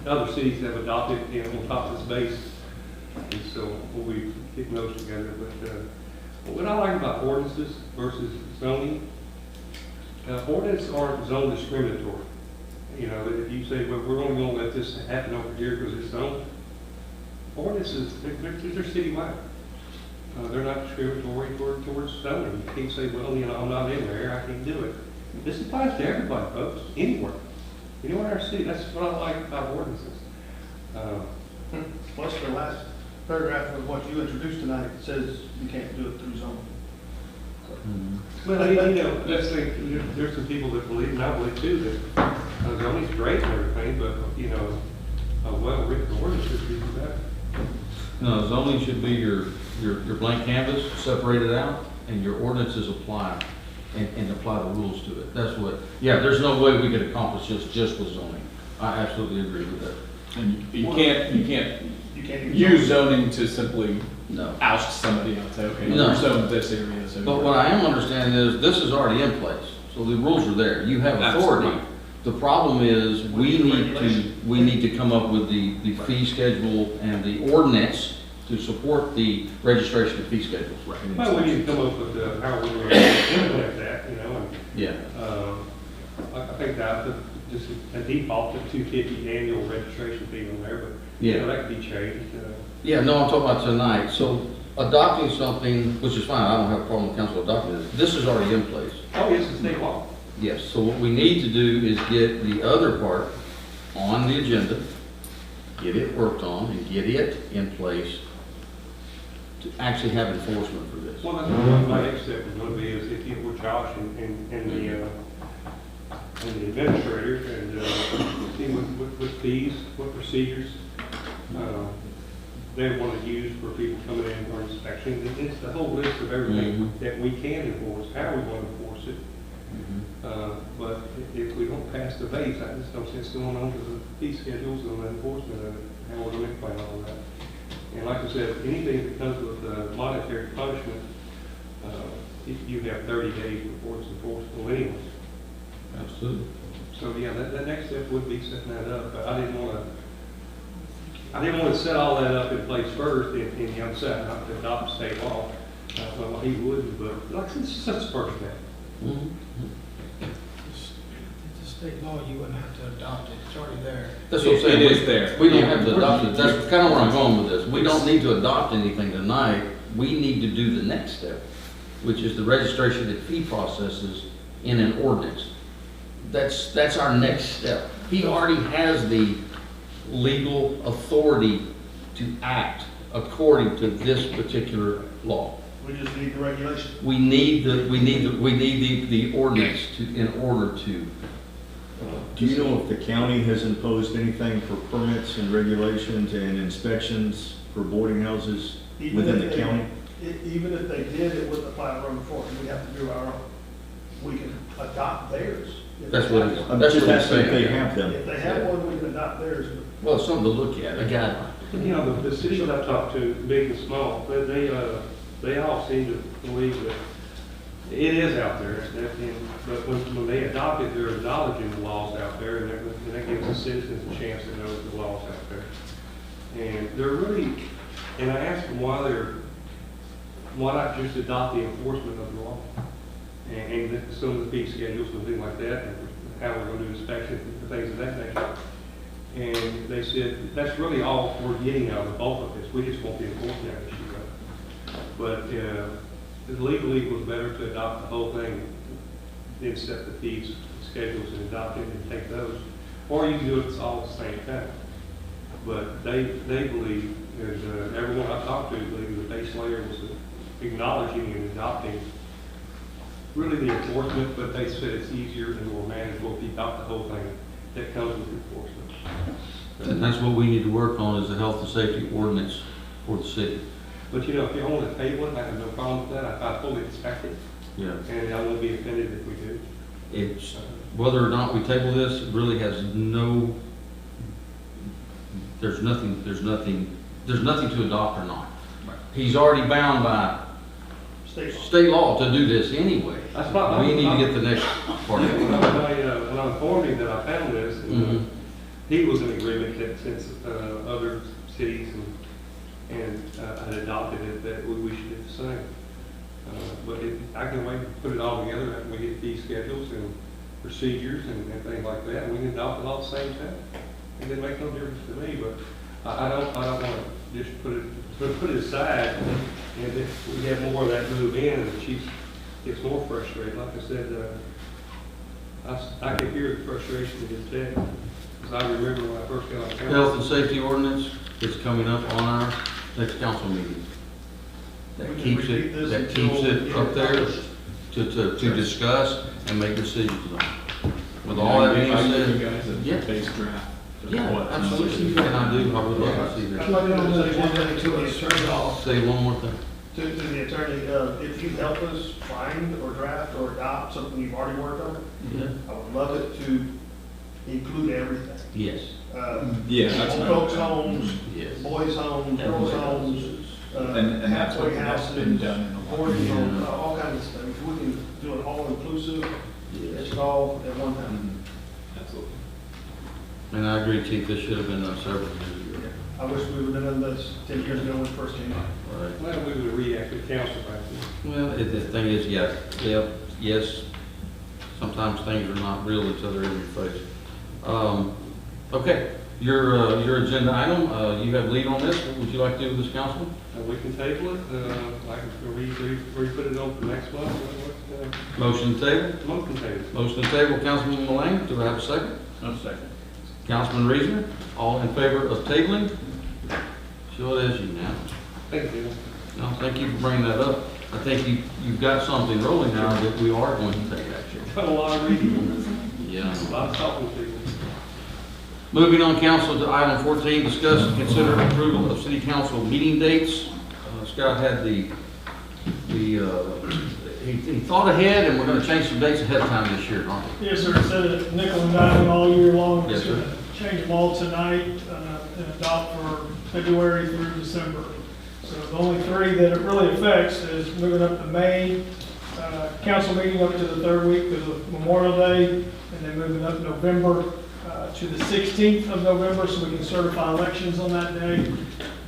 other cities have adopted, on top of this base. And so we'll be getting those together, but, what I like about ordinances versus zoning, ordinances aren't zone discriminatory. You know, if you say, well, we're only gonna let this happen over here because it's zoned, ordinances, they're citywide. They're not discriminatory towards zoning. You can't say, well, you know, I'm not in there, I can't do it. This applies to everybody, folks, anywhere. Anywhere in our city, that's what I like about ordinances. Plus the last paragraph of what you introduced tonight says you can't do it through zoning. Well, you know, that's the, there's some people that believe, and I believe too, that zoning's great and everything, but, you know, a well-written ordinance should be better. No, zoning should be your blank canvas, separated out, and your ordinances apply, and apply the rules to it. That's what, yeah, there's no way we could accomplish this just with zoning. I absolutely agree with that. And you can't You can't use zoning to simply No. oust somebody and say, okay, No. you're zoned this area, so. But what I am understanding is, this is already in place, so the rules are there, you have authority. Absolutely. The problem is, we need to come up with the fee schedule and the ordinance to support the registration of fee schedules. Well, we need to come up with how we're going to implement that, you know, and, Yeah, I think that, just a default of $250 annual registration fee on there, but, you know, that could be changed. yeah, no, I'm talking about tonight, so adopting something, which is fine, I don't have a problem with council adopting this is already in place. Oh, yes, it's state law. Yes, so what we need to do is get the other part on the agenda, get it worked on, and get it in place to actually have enforcement for this. Well, that's what my next step is going to be, is if you were Josh and the administrator, and see what fees, what procedures they want to use for people coming in for inspection. It's the whole list of everything that we can enforce, how we want to enforce it. But if we don't pass the base, I just don't see us going on to the fee schedules and the enforcement of it, how we're going to implement all that. And like I said, anything that comes with monetary punishment, you have 30 days before it's enforceable anyways. Absolutely. So, yeah, that next step would be setting that up, but I didn't want to set all that up in place first, and the other side, not to adopt state law. Well, he wouldn't, but like, it's just the first step. It's a state law, you wouldn't have to adopt it, it's already there. That's what I'm saying. It is there. We don't have to adopt it. That's kind of where I'm going with this. We don't need to adopt anything tonight. We need to do the next step, which is the registration and fee processes in an ordinance. That's our next step. He already has the legal authority to act according to this particular law. We just need the regulation. We need the ordinance in order to. Do you know if the county has imposed anything for permits and regulations and inspections for boarding houses within the county? Even if they did, it wouldn't apply to road enforcement. We have to do our own. We can adopt theirs. That's what it is. I'm That's just what I'm asking if they saying. have them. If they have one, we can adopt theirs. Well, it's something to look at, a guideline. You know, the cities that I've talked to, big and small, they all seem to believe that it is out there. But when they adopt it, they're acknowledging the laws out there, and that gives the citizens a chance to know the laws out there. And they're really, and I asked them why not just adopt the enforcement of the law? And some of the fee schedules and things like that, and how we're going to do inspections and things of that nature. And they said, that's really all we're getting out of the bulk of this. We just want the enforcement issue. But legally, it was better to adopt the whole thing than set the fees, schedules, and adopt it and take those. Or you can do it all at the same time. But they believe, everyone I talked to believe the base layer was acknowledging and adopting really the enforcement, but they said it's easier and more manageable if you adopt the whole thing that comes with enforcement. And that's what we need to work on, is the health and safety ordinance for the city. But you know, if you own a table, I have no problem with that. I fully expect it. Yeah. And I won't be offended if we do. It's, whether or not we table this really has no, there's nothing to adopt or not. Right. He's already bound by state law to do this anyway. That's why We need to get the next part of it. When I informed him that I found this, and he was in agreement that since other cities and had adopted it, that we should do the same. But I can wait to put it all together after we get fee schedules and procedures and things like that. We can adopt it all at the same time. It didn't make no difference to me, but I don't want to just put it aside. And if we have more of that move in, and the chief gets more frustrated. Like I said, I could hear the frustration in his text. Because I remember when I first got on council. Health and safety ordinance is coming up on our next council meeting. That We can keeps repeat it, this that until keeps it it up there published. to discuss and make decisions on. With all that being I give you said, guys a yeah. base draft. of Yeah, what- absolutely, and I would love to see I'd that. like to say one thing to the attorney, Say one more thing. to the attorney, if you help us find or draft or adopt something you've already worked on, Yeah. I would love it to include everything. Yes, Yeah, that's Old not- folks' homes, yes. boys' homes, girls' homes, And that's what- halfway that's houses, been done in a lot. boarding Yeah. homes, all kinds of stuff. If we can do it all inclusive, it's it all at one time. Absolutely. And I agree, Chief, this should have been done several years ago. I wish we would have done this 10 years ago when it first came out. Right. Well, we would react to council back then. Well, the thing is, yes, sometimes things are not real until they're in your face. Okay, your agenda item, you have lead on this, what would you like to do with this, Councilman? We can table it, I can put it on for next month. Motion to table? Motion table. Motion to table, Councilman Mullane, do I have a second? No second. Councilman Reasoner, all in favor of tabling? Show it as unanimous. Thank you. No, thank you for bringing that up. I think you've got something rolling now that we are going to take action. Got a lot of reading, Yeah. a lot of talking to people. Moving on, council, to item 14, discuss and consider approval of city council meeting dates. Scott had he thought ahead, and we're gonna change some dates ahead of time this year, aren't we? Yes, sir, instead of nickel and diming all year long, Yes, we're sir. gonna change them all tonight, and adopt for February through December. So the only three that it really affects is moving up to May, council meeting up to the third week of Memorial Day, and then moving up November, to the 16th of November, so we can certify elections on that day.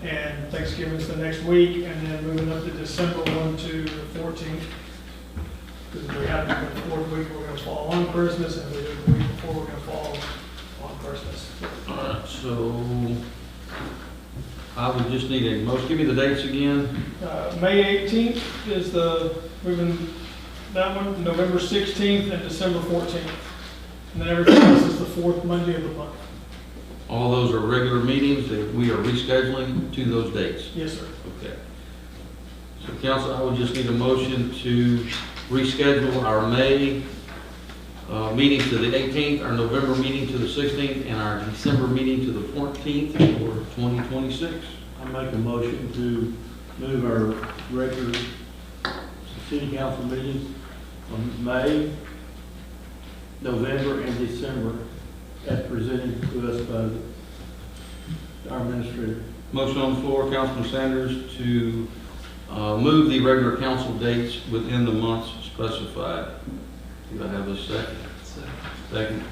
And Thanksgiving's the next week, and then moving up to December 1 to the 14th. Because if we have the fourth week, we're gonna fall on Christmas, and if we do it the week before, we're gonna fall on Christmas. All right, so I would just need a motion. Give me the dates again. May 18th is moving that one, November 16th and December 14th. And then everything else is the fourth Monday of the month. All those are regular meetings that we are rescheduling to those dates. Yes, sir. Okay. So council, I would just need a motion to reschedule our May meeting to the 18th, our November meeting to the 16th, and our December meeting to the 14th for 2026. I make a motion to move our regular city council meetings from May, November, and December as presented to us by our administrator. Motion on the floor, Councilman Sanders, to move the regular council dates within the months specified. Do I have a second? Second.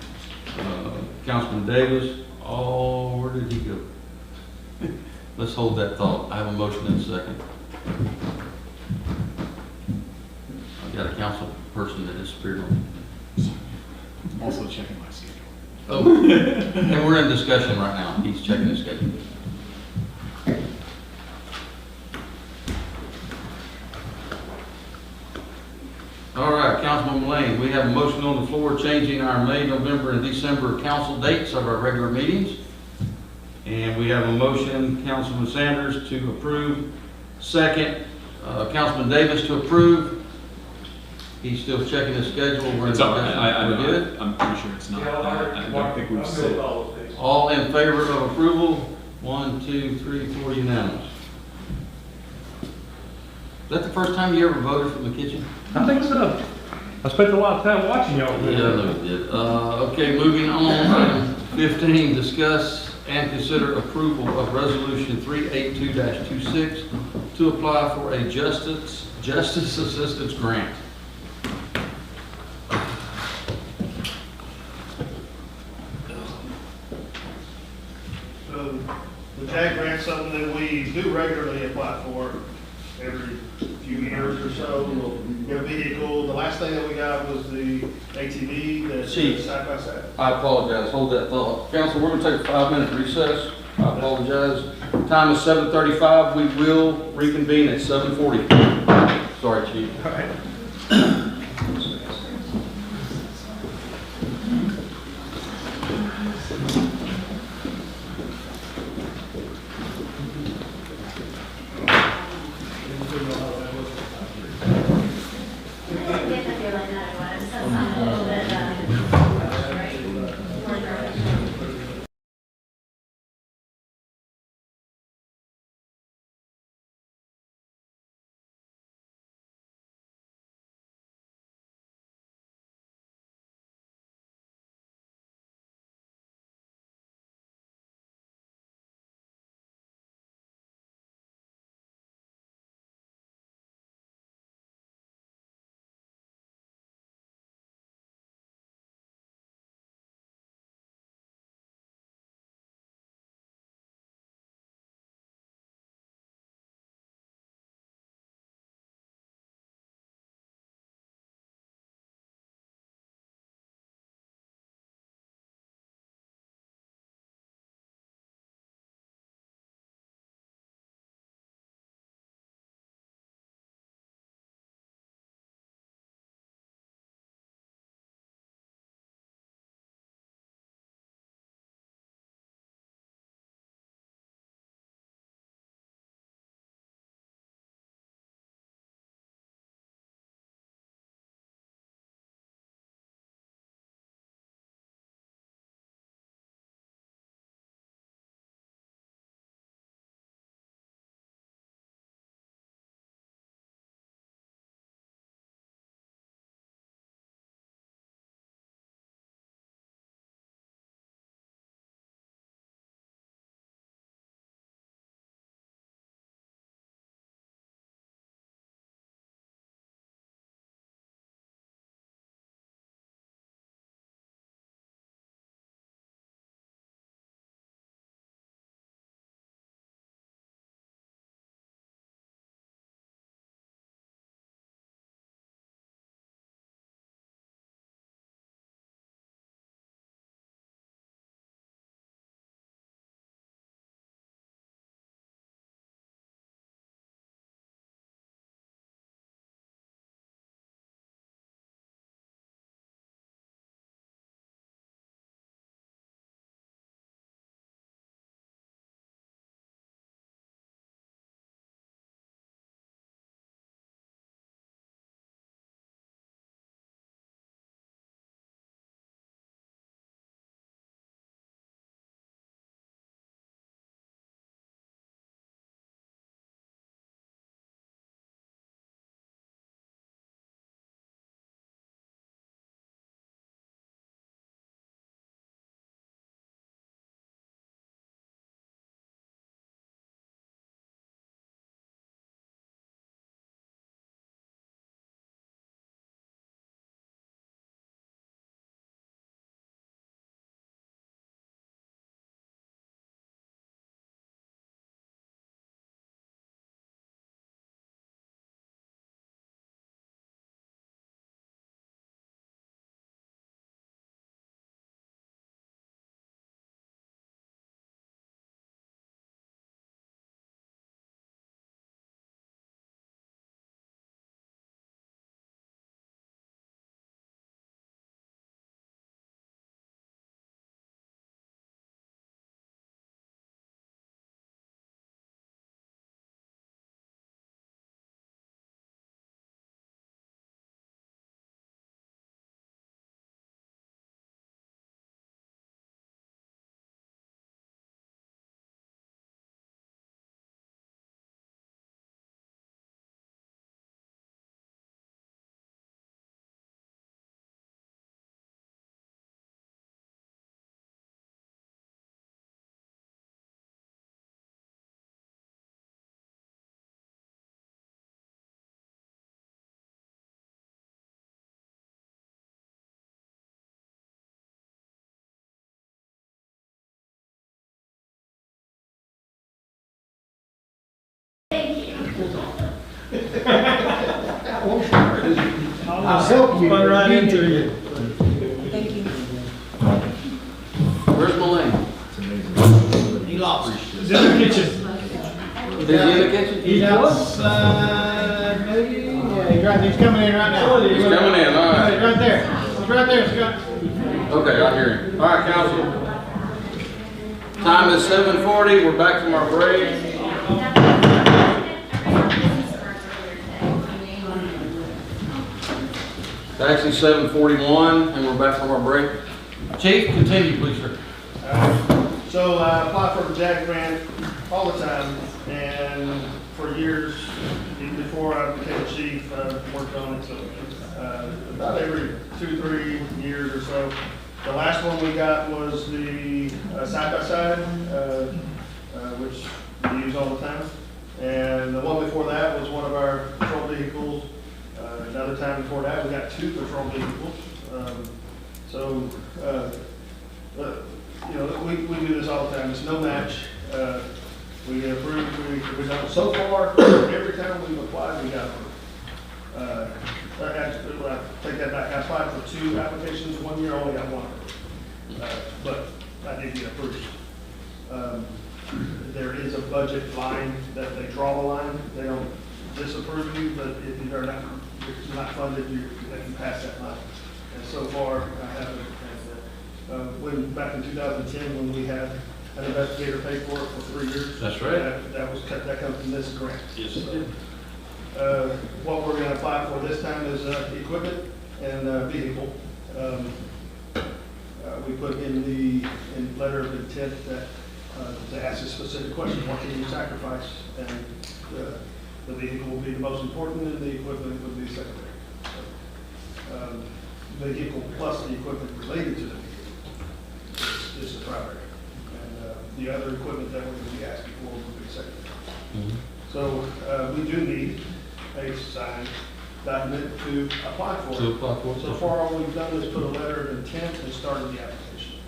Councilman Davis, where did he go? Let's hold that thought. I have a motion and a second. I've got a council person that disappeared on me. Also checking my schedule. Oh, and we're in discussion right now. He's checking his schedule. All right, Councilman Mullane, we have a motion on the floor changing our May, November, and December council dates of our regular meetings. And we have a motion, Councilman Sanders, to approve. Second, Councilman Davis to approve. He's still checking his schedule. We're in It's all right. discussion. We're good? I'm pretty sure it's not that. I don't think we've said. All in favor of approval? 1, 2, 3, 4, unanimous. Is that the first time you ever voted from the kitchen? I think so. I spent a lot of time watching y'all. Yeah, I know it did. Okay, moving on, item 15, discuss and consider approval of resolution 382-26 to apply for a justice assistance grant. So the JAG grant's something that we do regularly apply for every few years or so. We'll get a vehicle. The last thing that we got was the ATV, the Chief. side by side. I apologize, hold that thought. Council, we're gonna take a 5-minute recess. I apologize. Time is 7:35, we will reconvene at 7:40. Sorry, Chief. All right. I'll help you. Run right into you. Thank you. Where's Mulaney? He lost. It's in the kitchen. Is he in the kitchen? He's outside, maybe? Yeah, he's coming in right now. He's coming in, all right. He's right there. He's right there, Scott. Okay, I hear him. All right, council. Time is 7:40. We're back from our break. It's actually 7:41, and we're back from our break. Chief, continue, please, sir. So I apply for the JAG grant all the time, and for years, even before I became chief, I worked on it, so about every 2-3 years or so. The last one we got was the side-by-side, which we use all the time. And the one before that was one of our patrol vehicles. Another time before that, we got 2 patrol vehicles. You know, we do this all the time. It's no match. We approved, we've done it so far. Every time we've applied, we got approved. Actually, I take that back. I applied for 2 applications. 1 year, I only got 1 approved. But I did get approved. There is a budget line that they draw the line. They don't disapprove you, but if you're not funded, they can pass that line. And so far, I haven't. Back in 2010, when we had an investigator pay for it for 3 years. That's right. That comes from this grant. Yes, So, what we're going to apply for this time is equipment and vehicle. We put in the letter of intent that to ask a specific question: what can you sacrifice? And the vehicle will be the most important, and the equipment will be secondary. The vehicle plus the equipment related to the vehicle is the primary, and the other equipment that we would be asking for would be secondary. Mm-hmm. So we do need a signed document to apply for it. To apply for it. So far, all we've done is put a letter of intent and started the application.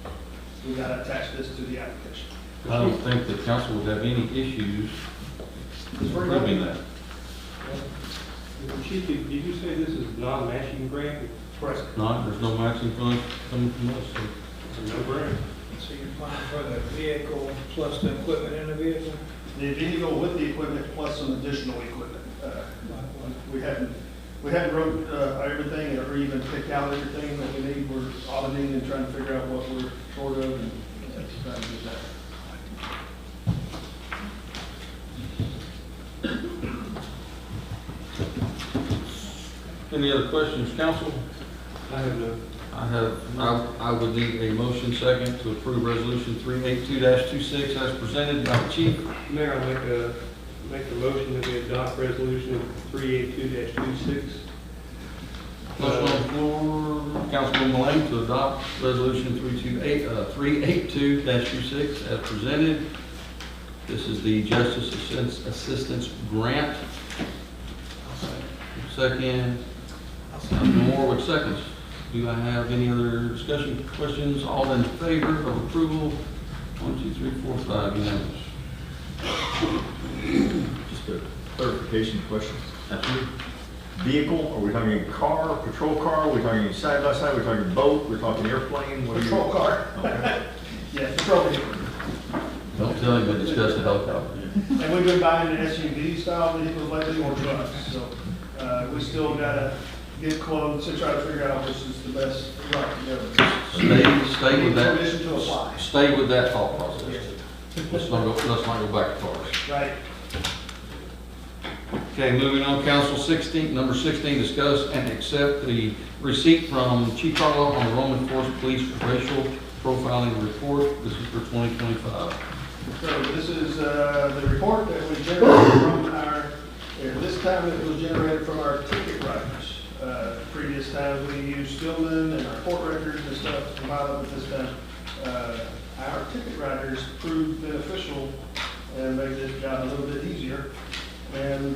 We got to attach this to the application. I don't think the council would have any issues approving that. Chief, did you say this is non-matching grant? Correct. There's no matching funds coming from us. So. It's a no-brainer. So you're applying for the vehicle plus the equipment in the vehicle? The vehicle with the equipment plus some additional equipment. We hadn't wrote everything or even picked out everything that we need. We're auditing and trying to figure out what we're short of, and that's trying to do that. Any other questions, council? I have no. I would need a motion second to approve resolution 382-26 as presented by the chief. Mayor, I'll make a motion that we adopt resolution 382-26. Motion on the floor, Councilman Mulaney, to adopt resolution 382-26 as presented. This is the Justice Assistance Grant. Second, Moore with seconds. Do I have any other discussion, questions? All in favor of approval? 1, 2, 3, 4, 5, unanimous. Just a clarification question. Vehicle, are we talking car, patrol car, are we talking side-by-side, are we talking boat, we're talking airplane? What are you- Patrol car. Okay. Yeah, patrol vehicle. Don't tell him we discussed the helicopter. And we've been buying the SUV style vehicles lately, or trucks, so we still gotta get quotes and try to figure out which is the best route to go. Stay with that. Permission to apply. Stay with that thought process. Let's not go back to cars. Right. Okay, moving on, number 16, discuss and accept the receipt from Chief Carlo on the Roman Force Police racial profiling report. This is for 2025. So this is the report that we generated from this time it was generated from our ticket writers. Previous times we used Stillman and our court records and stuff to compile it, but this time our ticket writers proved beneficial and made this job a little bit easier. And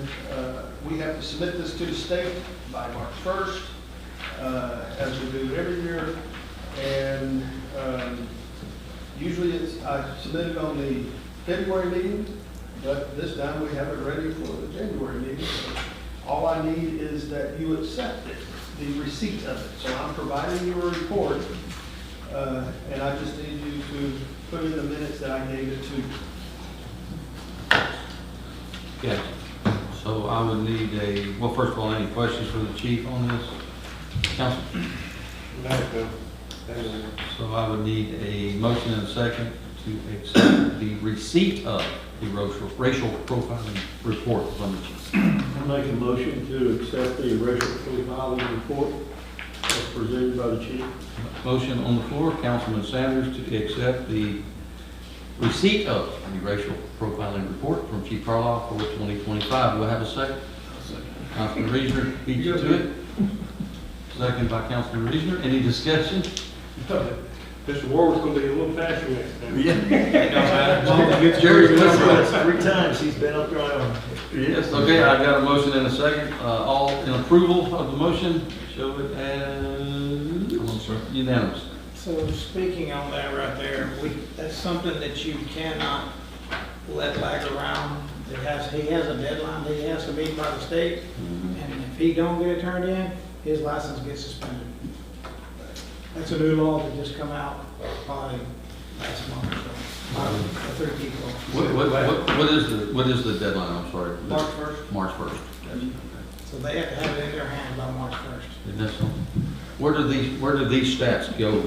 we have to submit this to the state by March 1st, as we do every year. And usually I submit it on the February meeting, but this time we have it ready for the January meeting. So all I need is that you accept it. the receipt of it. So I'm providing you a report, and I just need you to put in the minutes that I gave it to you. Okay, so I would need well, first of all, any questions for the chief on this? Council? So I would need a motion and a second to accept the receipt of the racial profiling report from the chief. I make a motion to accept the racial profiling report as presented by the chief. Motion on the floor, Councilman Sanders, to accept the receipt of the racial profiling report from Chief Carlisle for 2025. Do I have a second? Councilman Reasoner beat you to it. Second by Councilman Reasoner. Any discussion? Mr. Warren's gonna be a little faster next time. Jerry's Three times he's been up there on. Yes, okay, I got a motion and a second. All in approval of the motion, show it as unanimous. So speaking on that right there, that's something that you cannot let lag around. He has a deadline that he has to meet by the state, and if he don't get it turned in, his license gets suspended. That's a new law that just come out probably last month or so. 3 people. What is the deadline? I'm sorry. March 1st. March 1st. So they have to have it in their hands by March 1st. Isn't that something? Where do these stats go?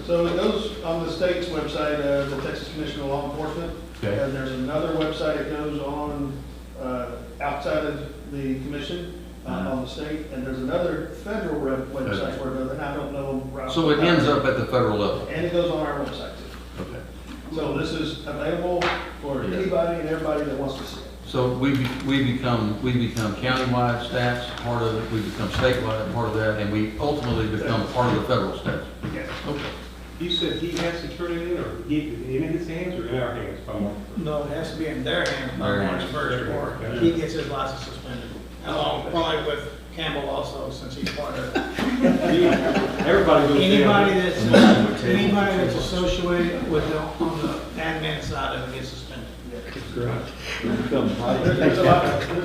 So it goes on the state's website, the Texas Commission of Law Enforcement. Okay. And there's another website that goes on outside of the commission, on the state, and there's another federal website where it goes, and I don't know. right So it ends up at the federal level? And it goes on our website too. Okay. So this is available for anybody and everybody that wants to see it. So we become countywide stats, part of it, we become statewide, part of that, and we ultimately become part of the federal stats. Yes. Okay. You said he has to turn it in, or get it in his hands, or in our hands by March 1st? No, it has to be in their hands by Their March hands. 1st, or he gets his license suspended. Along probably with Campbell also, since he's part of it. Everybody goes down. Anybody that's associated with on the admin side of it gets suspended. There's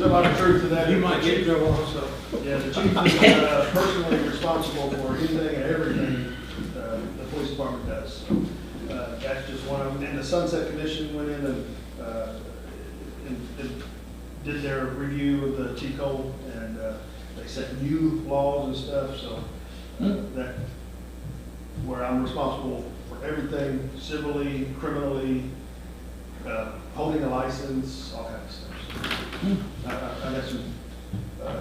a lot of truth to that. You might get in trouble also. Yeah, the chief is personally responsible for anything and everything the police department does. So, that's just one of them. And the Sunset Commission went in and did their review of the T code, and they set new laws and stuff. So that where I'm responsible for everything civilly, criminally, holding a license, all kinds of stuff. So, I got some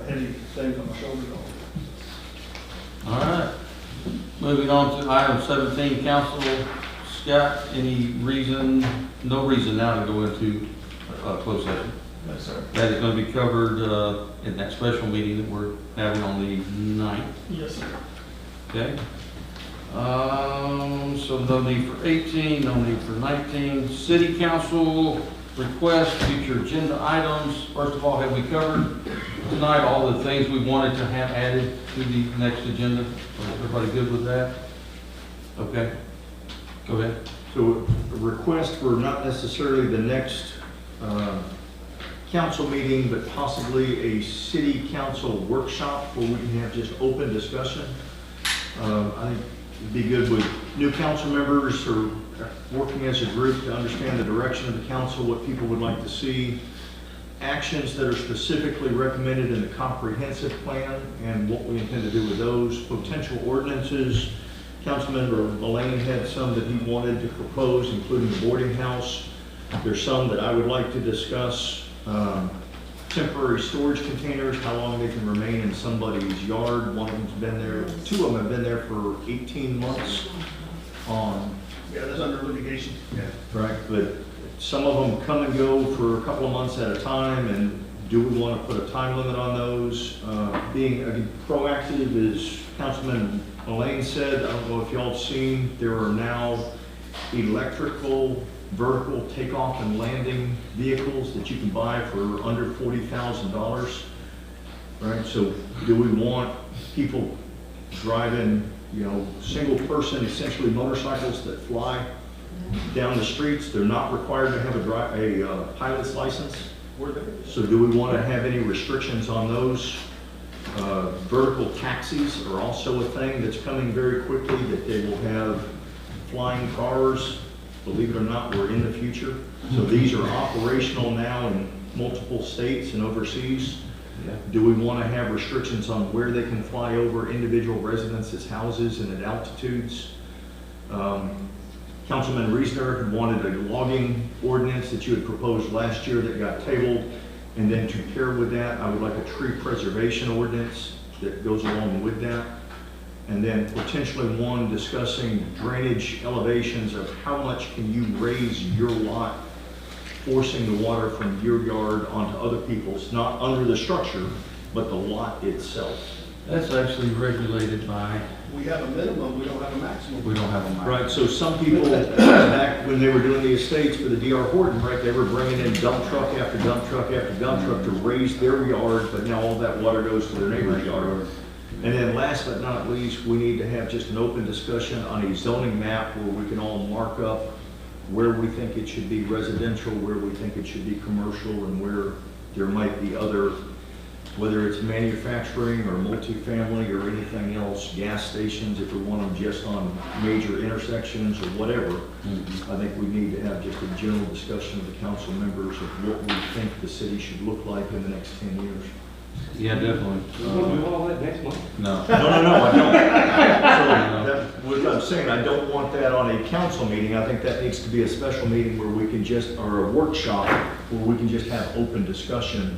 heavy things on my shoulders. All right. Moving on to item 17, Council. Scott, any reason, no reason now to go into closed session? Yes, sir. That is going to be covered in that special meeting that we're having on the 9th. Yes, sir. Okay. So no need for 18, no need for 19. City Council request, future agenda items. First of all, have we covered tonight all the things we wanted to have added to the next agenda? Everybody good with that? Okay. Go ahead. So a request for not necessarily the next council meeting, but possibly a city council workshop where we can have just open discussion. I think it'd be good with new council members or working as a group to understand the direction of the council, what people would like to see, actions that are specifically recommended in the comprehensive plan and what we intend to do with those, potential ordinances. Councilmember Mullane had some that he wanted to propose, including the boarding house. There's some that I would like to discuss. Temporary storage containers, how long they can remain in somebody's yard. One of them's been there, 2 of them have been there for 18 months on. Yeah, that's under litigation. Yeah. Right, but some of them come and go for a couple of months at a time, and do we want to put a time limit on those? Being proactive, as Councilman Mullane said, I don't know if y'all have seen, there are now electrical vertical takeoff and landing vehicles that you can buy for under $40,000. Right, so do we want people driving, single person, essentially motorcycles that fly down the streets? They're not required to have a pilot's license. So do we want to have any restrictions on those? Vertical taxis are also a thing that's coming very quickly, that they will have flying cars. Believe it or not, we're in the future. So these are operational now in multiple states and overseas. Do we want to have restrictions on where they can fly over individual residences' houses and at altitudes? Councilman Reesner had wanted a logging ordinance that you had proposed last year that got tabled. And then to pair with that, I would like a tree preservation ordinance that goes along with that. And then potentially one discussing drainage elevations of how much can you raise your lot, forcing the water from your yard onto other people's, not under the structure, but the lot itself. That's actually regulated by, We have a minimum, we don't have a maximum. we don't have a. Right, so some people, back when they were doing the estates for the D.R. Horton, right, they were bringing in dump truck after dump truck after dump truck to raise their yard, but now all that water goes to their neighbor's yard. And then last but not least, we need to have just an open discussion on a zoning map where we can all mark up where we think it should be residential, where we think it should be commercial, and where there might be other, whether it's manufacturing or multifamily or anything else, gas stations, if we want them just on major intersections or whatever. I think we need to have just a general discussion with the council members of what we think the city should look like in the next 10 years. Yeah, definitely. We'll do all that next month. No. No, I don't. So, what I'm saying, I don't want that on a council meeting. I think that needs to be a special meeting where we can just, or a workshop, where we can just have open discussion,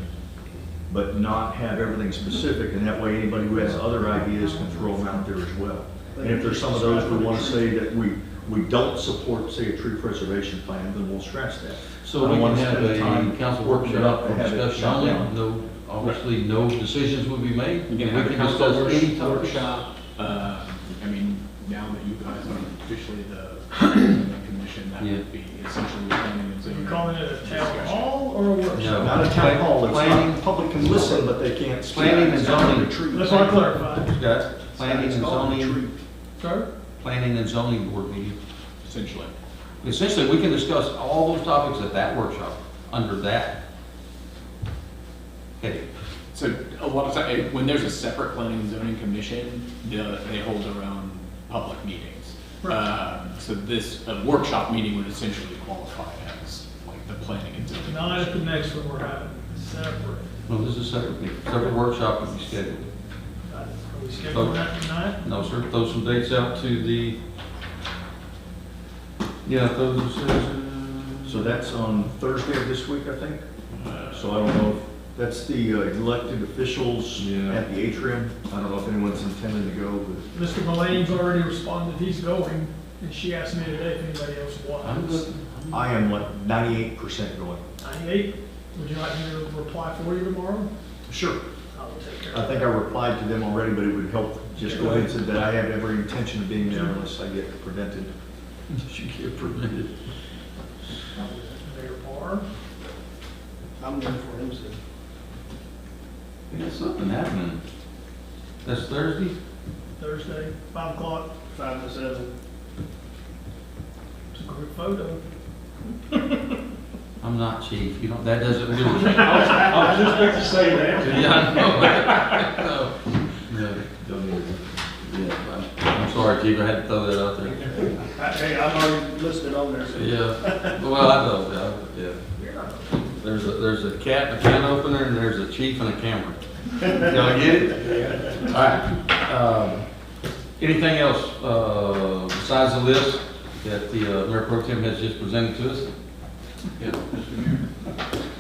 but not have everything specific, and that way anybody who has other ideas can throw them out there as well. And if there's some of those we want to say that we don't support, say, a tree preservation plan, then we'll scratch that. So we can have a council workshop for discussion only, no, obviously, no decisions will be made. You can We have a can council discuss any topic. workshop. I mean, now that you guys are officially the commission, that Yeah. would be essentially planning and So zoning. you're calling it a town hall or a workshop? No. Not a town hall, it's Planning. not, public can listen, but they can't speak. Planning and zoning. That's what I clarified. Scott, planning and zoning, Sir? planning and zoning board meeting. Essentially. Essentially, we can discuss all those topics at that workshop, under that heading. So a lot of time, when there's a separate planning and zoning commission, they hold their own public meetings. So this, a workshop meeting would essentially qualify as like the planning and zoning. Not at the next one we're having, separate. No, this is a separate meeting, separate workshop will be scheduled. Are we scheduling that tonight? No, sir, throw some dates out to the, yeah, those, So that's on Thursday of this week, I think. So I don't know if, that's the elected officials Yeah. at the atrium. I don't know if anyone's intending to go, but Mr. Mullane's already responded, he's going, and she asked me today if anybody else I'm was. good. I am like 98% going. 98, would you like me to reply for you tomorrow? Sure. I will take care I of it. think I replied to them already, but it would help just go ahead and say that I have every intention of being there unless I get prevented. You get permitted. Mayor Barr, I'm there for him, so. We got something happening. That's Thursday? Thursday, 5 o'clock, 5 to 7. it's a group photo. I'm not chief, you know, that doesn't really. I was just about to say that. Yeah, I know. No, don't need it. Yeah, I'm sorry, chief, I had to throw that out there. Hey, I'm already listed on there, so. Yeah, well, I know, yeah. There's a cat and a can opener, and there's a chief and a camera. Y'all get it? All right. Anything else, besides the list that the Mayor Pro Tem has just presented to us? Yeah, Mr.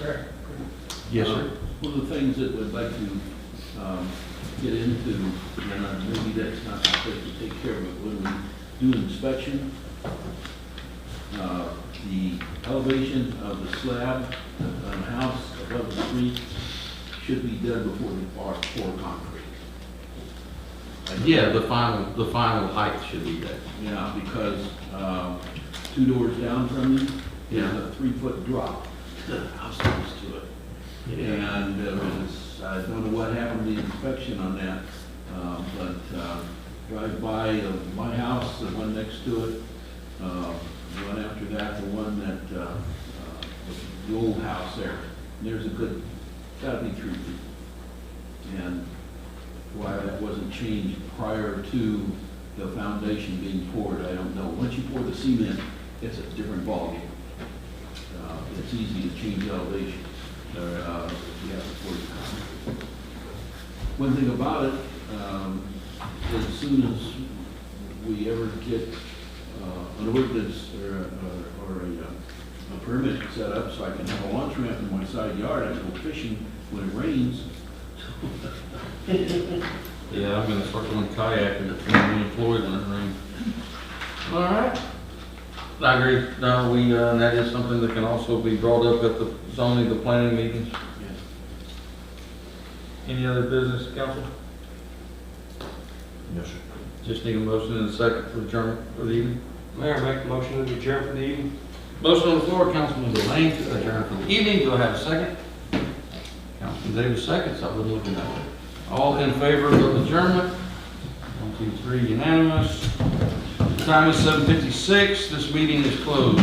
Mayor. Yes, sir. One of the things that we'd like to get into, and maybe that's not the place to take care of it, when we do an inspection, the elevation of the slab on a house above the street should be done before we pour concrete. Yeah, the final height should be that. Yeah, because 2 doors down from you, there's Yeah. a 3-foot drop to the house next to it. And I don't know what happened to the inspection on that, but drive by my house, the one next to it, the one after that, the one that, the old house there. There's a good, gotta be 3 feet. And why that wasn't changed prior to the foundation being poured, I don't know. Once you pour the cement, it's a different ballgame. It's easy to change elevation, if you have to pour the concrete. One thing about it, as soon as we ever get an ordinance or a permit set up so I can have a launch ramp in my side yard, I go fishing when it rains. Yeah, I'm gonna start doing kayaking between me and Floyd when it rains. All right. I agree. No, that is something that can also be brought up at the planning meetings. Yes. Any other business, council? Yes, sir. Just need a motion and a second for adjournment for the evening. Mayor, make the motion to adjourn for the evening. Motion on the floor, Councilman Delane to adjourn for the evening. Do I have a second? Councilman Davis seconds. I wasn't looking that way. All in favor of adjournment? 1, 2, 3, unanimous. Time is 7:56. This meeting is closed.